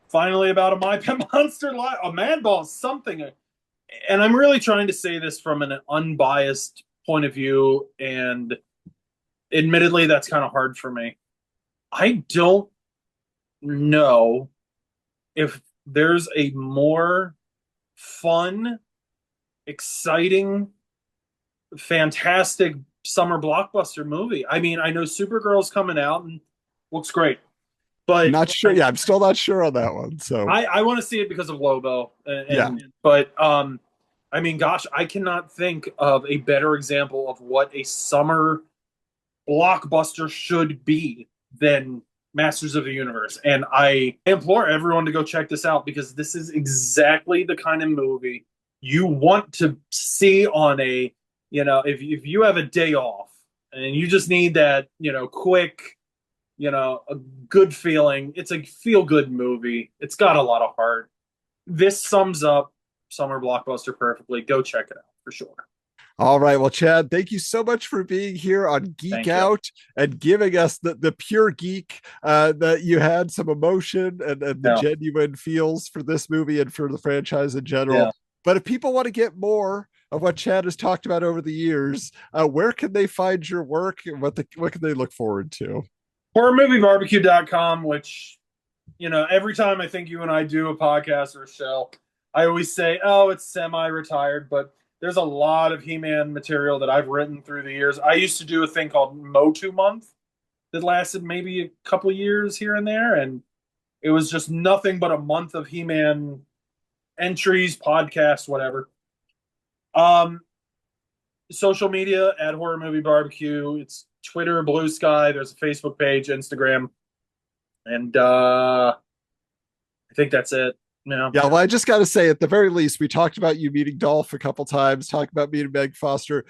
finally about a My Pet Monster Live, a Madball, something. And I'm really trying to say this from an unbiased point of view, and admittedly, that's kind of hard for me. I don't know if there's a more fun, exciting, fantastic summer blockbuster movie. I mean, I know Supergirl's coming out and looks great, but I'm not sure. Yeah, I'm still not sure on that one. So I want to see it because of Lobo. But I mean, gosh, I cannot think of a better example of what a summer blockbuster should be than Masters of the Universe. And I implore everyone to go check this out, because this is exactly the kind of movie you want to see on a, if you have a day off and you just need that, quick, a good feeling. It's a feel-good movie. It's got a lot of heart. This sums up summer blockbuster perfectly. Go check it out for sure. All right. Well, Chad, thank you so much for being here on Geek Out and giving us the pure geek that you had, some emotion and the genuine feels for this movie and for the franchise in general. Yeah. But if people want to get more of what Chad has talked about over the years, where can they find your work, and what can they look forward to? HorrorMovieBBQ.com, which, every time I think you and I do a podcast or a show, I always say, oh, it's semi-retired, but there's a lot of He-Man material that I've written through the years. I used to do a thing called Motu Month that lasted maybe a couple of years here and there, and it was just nothing but a month of He-Man entries, podcasts, whatever. Social media at Horror Movie BBQ. It's Twitter, Blue Sky. There's a Facebook page, Instagram, and I think that's it. Yeah. Well, I just got to say, at the very least, we talked about you meeting Dolph a couple times, talked about meeting Meg Foster.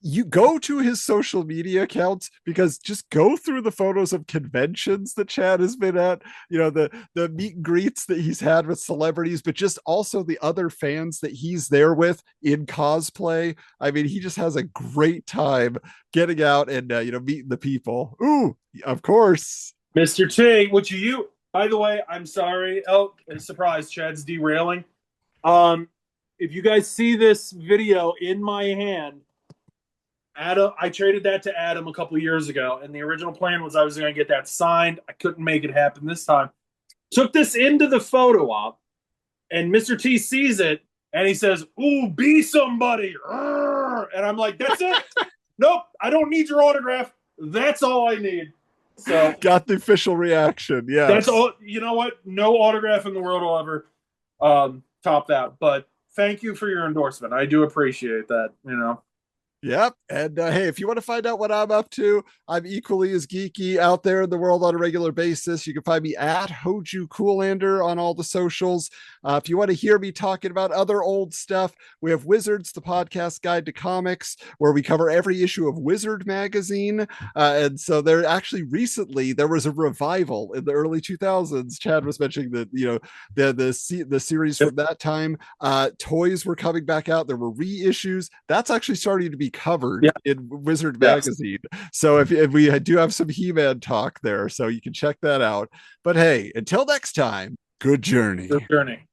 You go to his social media accounts, because just go through the photos of conventions that Chad has been at, the meet and greets that he's had with celebrities, but just also the other fans that he's there with in cosplay. I mean, he just has a great time getting out and, meeting the people. Ooh, of course. Mr. T, which you... By the way, I'm sorry. Oh, surprise, Chad's derailing. If you guys see this video in my hand, Adam, I traded that to Adam a couple of years ago, and the original plan was I was going to get that signed. I couldn't make it happen this time. Took this into the photo op, and Mr. T sees it, and he says, "Ooh, be somebody." And I'm like, that's it. Nope, I don't need your autograph. That's all I need. So got the official reaction. Yeah, that's all. You know what? No autograph in the world will ever top that. But thank you for your endorsement. I do appreciate that. Yep. And hey, if you want to find out what I'm up to, I'm equally as geeky out there in the world on a regular basis. You can find me at Hoju Coolander on all the socials. If you want to hear me talking about other old stuff, we have Wizards, the podcast guide to comics, where we cover every issue of Wizard magazine. And so there was a revival in the early 2000s. Chad was mentioning that, the series from that time. Toys were coming back out. There were reissues. That's actually starting to be covered in Wizard magazine. So if we do have some He-Man talk there, so you can check that out. But hey, until next time, good journey. Good journey.